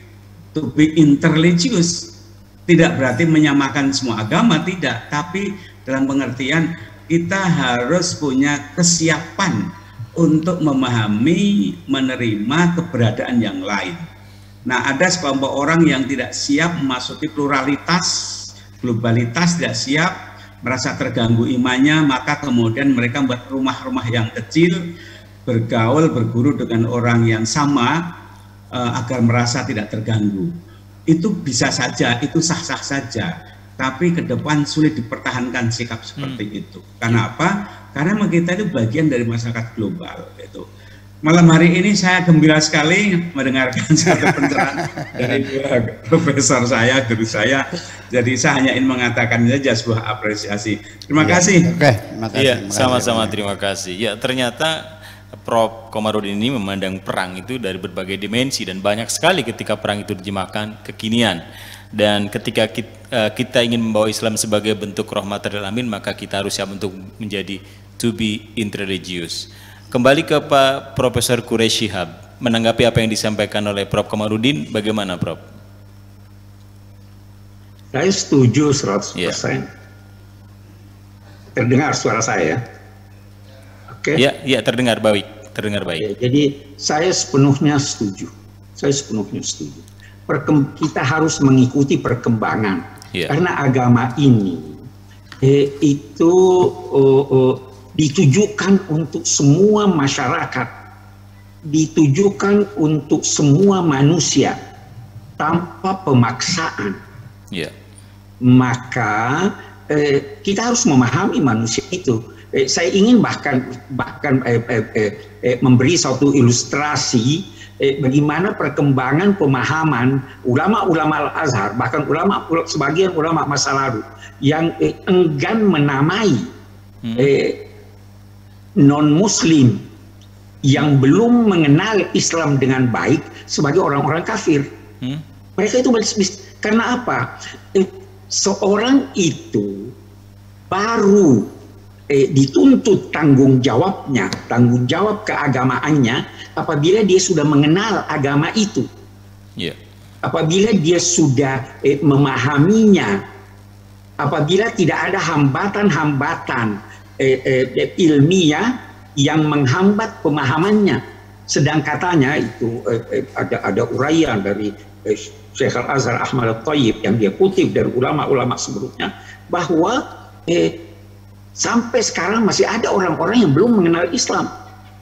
S4: to be interreligious. Tidak berarti menyamakan semua agama, tidak, tapi dalam pengertian kita harus punya kesiapan untuk memahami, menerima keberadaan yang lain. Nah, ada sekelompok orang yang tidak siap memasuki pluralitas, globalitas, tidak siap, merasa terganggu imannya, maka kemudian mereka membuat rumah-rumah yang kecil, bergaul, berguru dengan orang yang sama agar merasa tidak terganggu. Itu bisa saja, itu sah-sah saja, tapi ke depan sulit dipertahankan sikap seperti itu. Karena apa? Karena kita itu bagian dari masyarakat global. Gitu. Malam hari ini saya gembira sekali mendengarkan satu pencerahan dari profesor saya, guru saya. Jadi saya hanya ingin mengatakan saja sebuah apresiasi. Terima kasih.
S3: Oke,
S1: iya, sama-sama terima kasih. Ya, ternyata Prof. Komarudin ini memandang perang itu dari berbagai dimensi, dan banyak sekali ketika perang itu diterjemahkan kekinian. Dan ketika kita ingin membawa Islam sebagai bentuk rahmatan lil alamin, maka kita harus siap untuk menjadi to be interreligious. Kembali ke Pak Profesor Quraish Shihab, menanggapi apa yang disampaikan oleh Prof. Komarudin, bagaimana Prof?
S2: Saya setuju 100%.
S1: Yeah.
S2: Terdengar suara saya? Oke.
S1: Ya, ya, terdengar baik, terdengar baik.
S2: Ya, jadi saya sepenuhnya setuju. Saya sepenuhnya setuju. Kita harus mengikuti perkembangan, karena agama ini itu ditujukan untuk semua masyarakat, ditujukan untuk semua manusia tanpa pemaksaan. Maka kita harus memahami manusia itu. Saya ingin bahkan memberi satu ilustrasi bagaimana perkembangan pemahaman ulama-ulama Al-Azhar, bahkan sebagian ulama masa lalu yang enggan menamai non-muslim yang belum mengenal Islam dengan baik sebagai orang-orang kafir. Mereka itu karena apa? Seorang itu baru dituntut tanggung jawab keagamaannya apabila dia sudah mengenal agama itu. Apabila dia sudah memahaminya, apabila tidak ada hambatan-hambatan ilmiah yang menghambat pemahamannya. Sedang katanya itu ada uraian dari Syekh Al-Azhar Ahmad Al-Tayyib yang dia kutip dari ulama-ulama sebelumnya, bahwa sampai sekarang masih ada orang-orang yang belum mengenal Islam.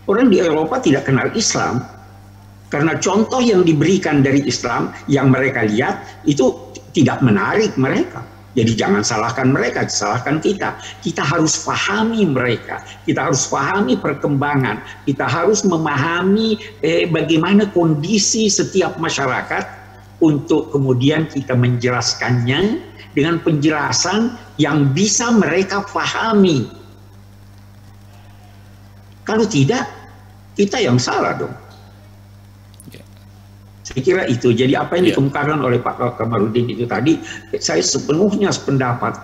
S2: Orang di Eropa tidak kenal Islam karena contoh yang diberikan dari Islam yang mereka lihat itu tidak menarik mereka. Jadi jangan salahkan mereka, salahkan kita. Kita harus pahami mereka, kita harus pahami perkembangan, kita harus memahami bagaimana kondisi setiap masyarakat untuk kemudian kita menjelaskannya dengan penjelasan yang bisa mereka pahami. Kalau tidak, kita yang salah dong. Saya kira itu. Jadi apa yang dikemukakan oleh Pak Komarudin itu tadi, saya sepenuhnya sependapat.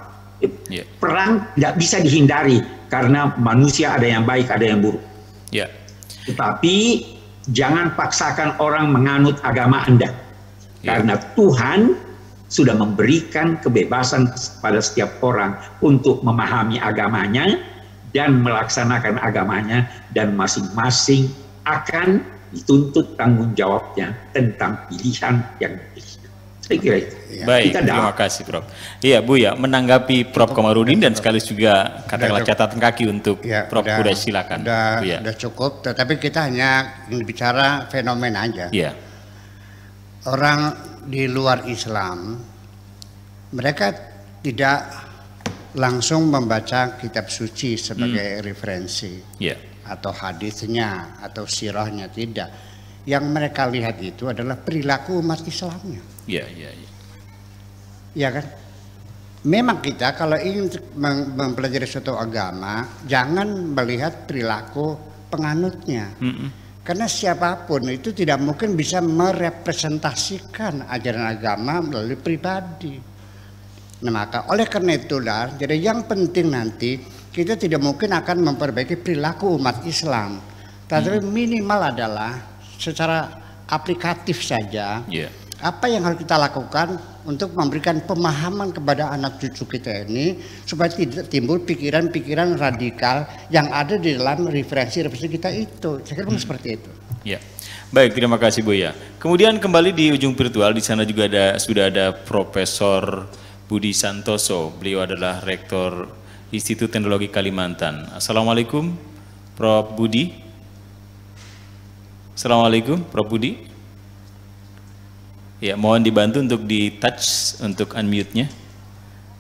S2: Perang tidak bisa dihindari karena manusia ada yang baik, ada yang buruk. Tetapi jangan paksakan orang menganut agama Anda, karena Tuhan sudah memberikan kebebasan pada setiap orang untuk memahami agamanya dan melaksanakan agamanya, dan masing-masing akan dituntut tanggung jawabnya tentang pilihan yang dipilih. Saya kira itu.
S1: Baik, terima kasih Prof. Iya Bu ya, menanggapi Prof Komarudin dan sekaligus juga katakanlah catatan kaki untuk Prof Quraisy, silakan.
S3: Udah cukup, tetapi kita hanya bicara fenomena aja.
S1: Iya.
S3: Orang di luar Islam, mereka tidak langsung membaca kitab suci sebagai referensi, atau hadisnya, atau sirahnya, tidak. Yang mereka lihat itu adalah perilaku umat Islamnya.
S1: Iya.
S3: Ya kan? Memang kita kalau ingin mempelajari suatu agama, jangan melihat perilaku penganutnya. Karena siapapun itu tidak mungkin bisa merepresentasikan ajaran agama melalui pribadi. Nah, maka oleh karena itulah, jadi yang penting nanti kita tidak mungkin akan memperbaiki perilaku umat Islam. Tapi minimal adalah secara aplikatif saja. Apa yang harus kita lakukan untuk memberikan pemahaman kepada anak cucu kita ini supaya tidak timbul pikiran-pikiran radikal yang ada di dalam referensi-referensi kita itu. Saya kira seperti itu.
S1: Ya, baik, terima kasih Bu ya. Kemudian kembali di ujung virtual, di sana juga sudah ada Profesor Budi Santoso. Beliau adalah Rektor Institut Teknologi Kalimantan. Assalamualaikum, Prof Budi. Assalamualaikum, Prof Budi. Ya, mohon dibantu untuk di-touch untuk unmute-nya.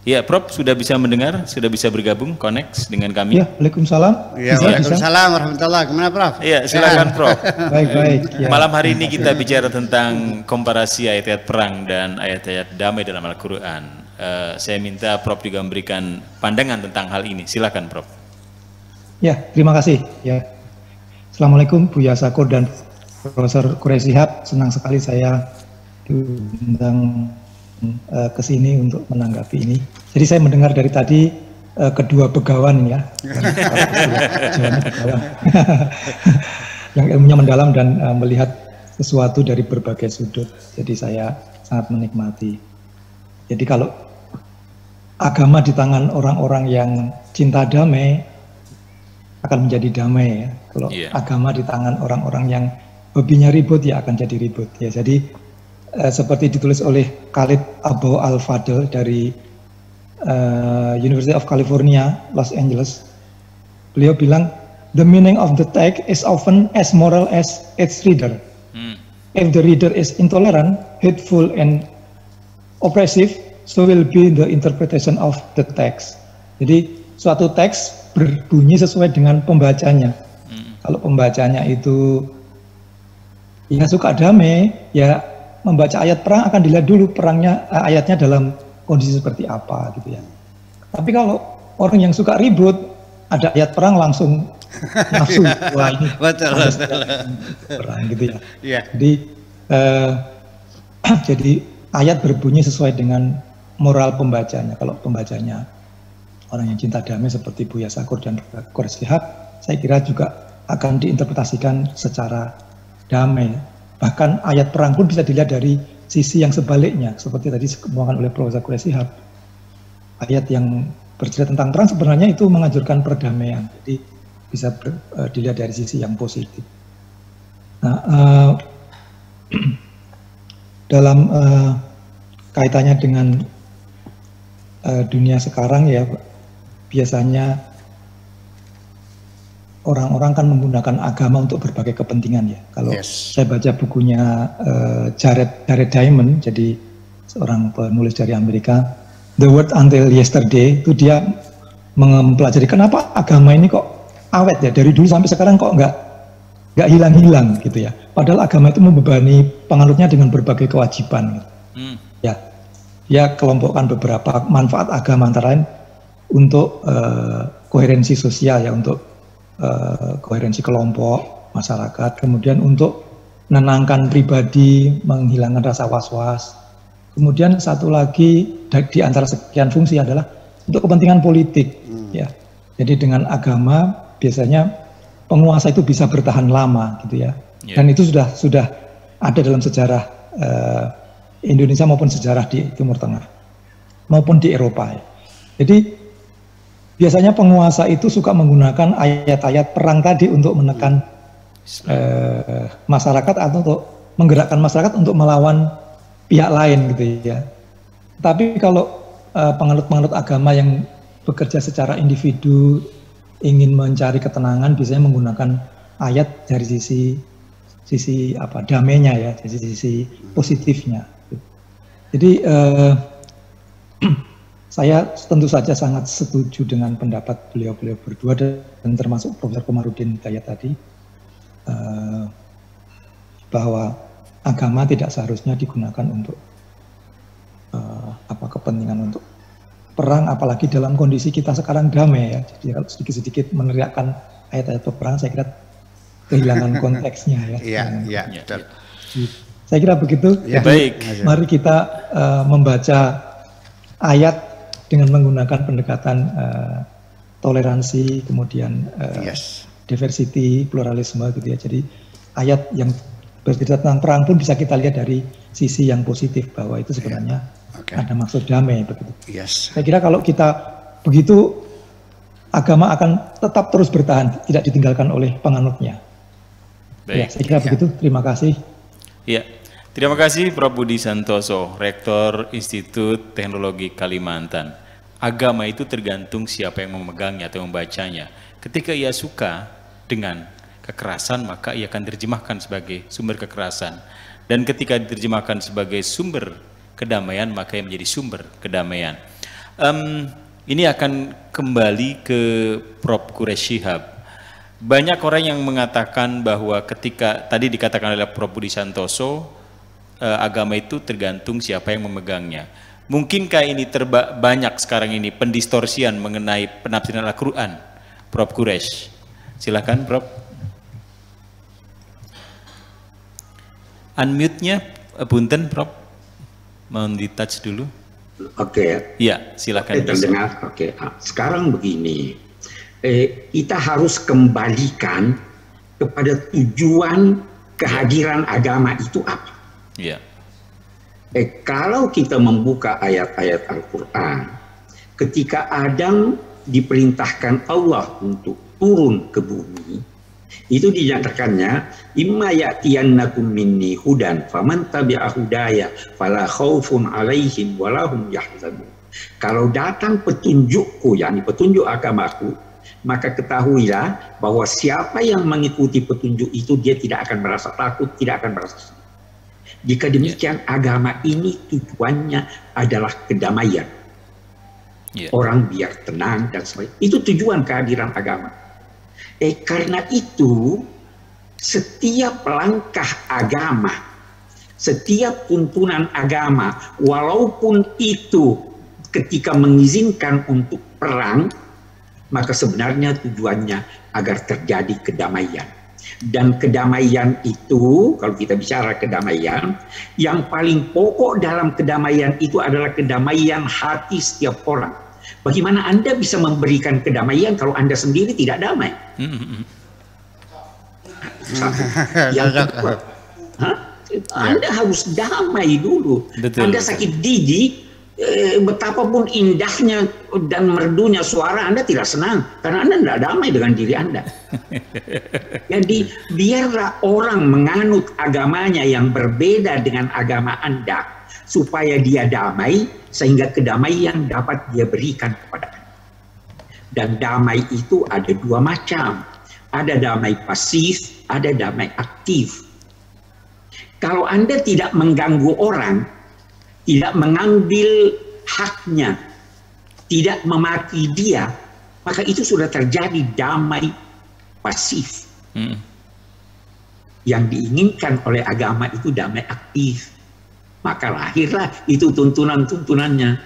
S1: Ya, Prof, sudah bisa mendengar, sudah bisa bergabung, connect dengan kami.
S5: Ya, Waalaikumsalam.
S3: Ya, Waalaikumsalam warahmatullahi. Gimana, Prof?
S1: Ya, silakan Prof.
S5: Baik. Ya.
S1: Malam hari ini kita bicara tentang komparasi ayat-ayat perang dan ayat-ayat damai dalam Al-Quran. Saya minta Prof juga memberikan pandangan tentang hal ini. Silakan, Prof.
S5: Ya, terima kasih. Ya, Assalamualaikum, Buya Sakur dan Profesor Quraisy Shihab. Senang sekali saya diundang ke sini untuk menanggapi ini. Jadi saya mendengar dari tadi kedua begawan ya, yang ilmunya mendalam dan melihat sesuatu dari berbagai sudut. Jadi saya sangat menikmati. Jadi kalau agama di tangan orang-orang yang cinta damai akan menjadi damai ya. Kalau agama di tangan orang-orang yang hobinya ribut ya akan jadi ribut ya. Jadi seperti ditulis oleh Khalid Abou Al-Fadl dari University of California, Los Angeles. Beliau bilang, the meaning of the text is often as moral as its reader. If the reader is intolerant, hateful, and oppressive, so will be the interpretation of the text. Jadi suatu teks berbunyi sesuai dengan pembacanya. Kalau pembacanya itu ya suka damai, ya membaca ayat perang akan dilihat dulu perangnya, ayatnya dalam kondisi seperti apa gitu ya. Tapi kalau orang yang suka ribut, ada ayat perang langsung nafsu, wah ini
S3: betul.
S5: perang gitu ya. Jadi ayat berbunyi sesuai dengan moral pembacanya. Kalau pembacanya orang yang cinta damai seperti Buya Sakur dan Quraisy Shihab, saya kira juga akan diinterpretasikan secara damai. Bahkan ayat perang pun bisa dilihat dari sisi yang sebaliknya, seperti tadi dikembangkan oleh Profesor Quraisy Shihab. Ayat yang bercerita tentang perang sebenarnya itu menganjurkan perdamaian, jadi bisa dilihat dari sisi yang positif. Nah, dalam kaitannya dengan dunia sekarang ya, biasanya orang-orang kan menggunakan agama untuk berbagai kepentingan ya. Kalau saya baca bukunya Jared Diamond, jadi seorang penulis dari Amerika, The World Until Yesterday, itu dia mempelajari kenapa agama ini kok awet ya, dari dulu sampai sekarang kok nggak hilang-hilang gitu ya. Padahal agama itu membebani penganutnya dengan berbagai kewajiban. Gitu. Ya kelompokkan beberapa manfaat agama antara lain untuk koherensi sosial ya, untuk koherensi kelompok masyarakat, kemudian untuk menenangkan pribadi, menghilangkan rasa was-was. Kemudian satu lagi di antara sekian fungsi adalah untuk kepentingan politik. Ya, jadi dengan agama biasanya penguasa itu bisa bertahan lama, gitu ya. Dan itu sudah ada dalam sejarah Indonesia maupun sejarah di Timur Tengah maupun di Eropa. Ya. Jadi biasanya penguasa itu suka menggunakan ayat-ayat perang tadi untuk menekan masyarakat atau untuk menggerakkan masyarakat untuk melawan pihak lain gitu ya. Tapi kalau penganut-penganut agama yang bekerja secara individu ingin mencari ketenangan biasanya menggunakan ayat dari sisi apa damainya ya, dari sisi positifnya. Jadi saya tentu saja sangat setuju dengan pendapat beliau-beliau berdua dan termasuk Profesor Komarudin Hidayat tadi bahwa agama tidak seharusnya digunakan untuk kepentingan untuk perang, apalagi dalam kondisi kita sekarang damai ya. Jadi kalau sedikit-sedikit meneriakkan ayat-ayat peperangan saya kira kehilangan konteksnya ya.
S3: Iya, betul.
S5: Saya kira begitu.
S3: Ya,
S5: jadi, mari kita membaca ayat dengan menggunakan pendekatan toleransi, kemudian diversity, pluralisme gitu ya. Jadi ayat yang bercerita tentang perang pun bisa kita lihat dari sisi yang positif bahwa itu sebenarnya ada maksud damai begitu. Saya kira kalau kita begitu agama akan tetap terus bertahan, tidak ditinggalkan oleh penganutnya. Ya, saya kira begitu. Terima kasih.
S1: Ya, terima kasih Prof. Budi Santoso, Rektor Institut Teknologi Kalimantan. Agama itu tergantung siapa yang memegangnya atau membacanya. Ketika ia suka dengan kekerasan, maka ia akan diterjemahkan sebagai sumber kekerasan. Dan ketika diterjemahkan sebagai sumber kedamaian, maka ia menjadi sumber kedamaian. Ini akan kembali ke Prof. Quraish Shihab. Banyak orang yang mengatakan bahwa ketika tadi dikatakan oleh Prof. Budi Santoso, agama itu tergantung siapa yang memegangnya. Mungkinkah ini banyak sekarang ini pendistorsian mengenai penafsiran Al-Quran, Prof. Quraish? Silakan, Prof. Unmute-nya, punten, Prof. Mohon di-touch dulu.
S2: Oke.
S1: Iya, silakan.
S2: Terdengar. Oke. Sekarang begini, kita harus kembalikan kepada tujuan kehadiran agama itu apa.
S1: Iya.
S2: Kalau kita membuka ayat-ayat Al-Quran, ketika Adam diperintahkan Allah untuk turun ke bumi, itu dinyatakannya imma ya'tiyannakum minni hudan faman tabi'a hudaya fala khaufun 'alaihim wa lahum yahzanun. Kalau datang petunjukku, yakni petunjuk agamaku, maka ketahuilah bahwa siapa yang mengikuti petunjuk itu dia tidak akan merasa takut, tidak akan merasa sedih. Jika demikian, agama ini tujuannya adalah kedamaian. Orang biar tenang dan sebagainya. Itu tujuan kehadiran agama. Karena itu, setiap langkah agama, setiap tuntunan agama, walaupun itu ketika mengizinkan untuk perang, maka sebenarnya tujuannya agar terjadi kedamaian. Dan kedamaian itu, kalau kita bicara kedamaian, yang paling pokok dalam kedamaian itu adalah kedamaian hati setiap orang. Bagaimana Anda bisa memberikan kedamaian kalau Anda sendiri tidak damai? Yang kedua, Anda harus damai dulu. Anda sakit gigi, betapapun indahnya dan merdunya suara, Anda tidak senang karena Anda tidak damai dengan diri Anda. Jadi biarlah orang menganut agamanya yang berbeda dengan agama Anda supaya dia damai, sehingga kedamaian dapat dia berikan kepada Anda. Dan damai itu ada dua macam. Ada damai pasif, ada damai aktif. Kalau Anda tidak mengganggu orang, tidak mengambil haknya, tidak memaki dia, maka itu sudah terjadi damai pasif. Yang diinginkan oleh agama itu damai aktif. Maka lahirlah itu tuntunan-tuntunannya.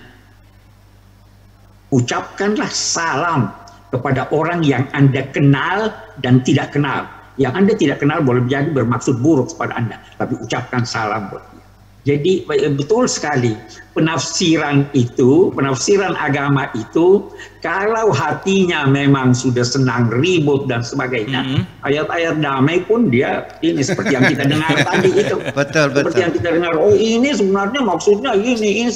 S2: Ucapkanlah salam kepada orang yang Anda kenal dan tidak kenal. Yang Anda tidak kenal boleh jadi bermaksud buruk kepada Anda, tapi ucapkan salam buat dia. Jadi betul sekali penafsiran itu, penafsiran agama itu, kalau hatinya memang sudah senang ribut dan sebagainya, ayat-ayat damai pun dia ini seperti yang kita dengar tadi itu.
S3: Betul.
S2: Seperti yang kita dengar, oh ini sebenarnya maksudnya ini.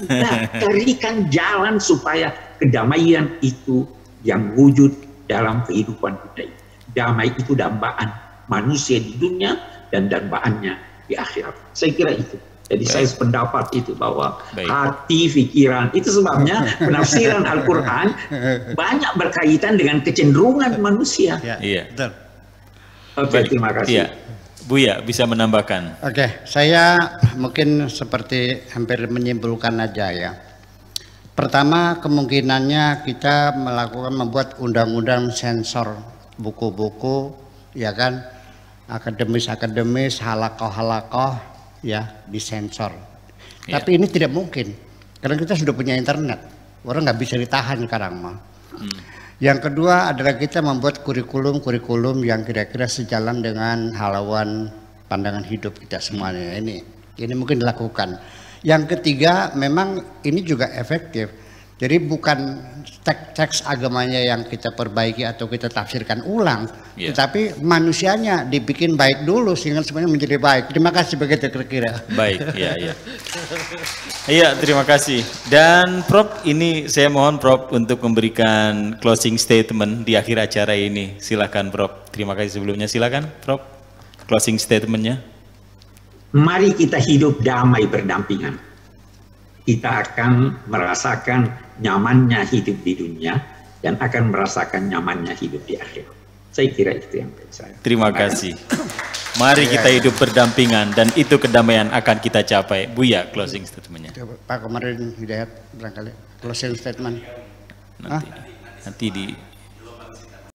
S2: Nah, carikan jalan supaya kedamaian itu yang wujud dalam kehidupan kita. Damai itu dambaan manusia di dunia dan dambaannya di akhirat. Saya kira itu. Jadi saya sependapat itu bahwa hati, pikiran, itu sebabnya penafsiran Al-Quran banyak berkaitan dengan kecenderungan manusia.
S1: Iya.
S3: Betul.
S2: Oke, terima kasih.
S1: Iya. Buya bisa menambahkan.
S3: Oke, saya mungkin seperti hampir menyimpulkan aja ya. Pertama, kemungkinannya kita membuat undang-undang sensor buku-buku, ya kan, akademis, halakoh, ya, disensor. Tapi ini tidak mungkin, karena kita sudah punya internet, orang nggak bisa ditahan sekarang mah. Yang kedua adalah kita membuat kurikulum yang kira-kira sejalan dengan haluan pandangan hidup kita semuanya. Ini mungkin dilakukan. Yang ketiga, memang ini juga efektif. Jadi bukan teks agamanya yang kita perbaiki atau kita tafsirkan ulang, tetapi manusianya dibikin baik dulu sehingga semuanya menjadi baik. Terima kasih, begitu kira-kira.
S1: Baik, iya. Iya, terima kasih. Dan Prof, ini saya mohon Prof untuk memberikan closing statement di akhir acara ini. Silakan Prof. Terima kasih sebelumnya. Silakan Prof. Closing statementnya.
S2: Mari kita hidup damai berdampingan. Kita akan merasakan nyamannya hidup di dunia dan akan merasakan nyamannya hidup di akhirat. Saya kira itu yang saya.
S1: Terima kasih. Mari kita hidup berdampingan dan itu kedamaian akan kita capai. Buya, closing statementnya.
S3: Pak Komarudin Hidayat barangkali closing statement.
S1: Nanti di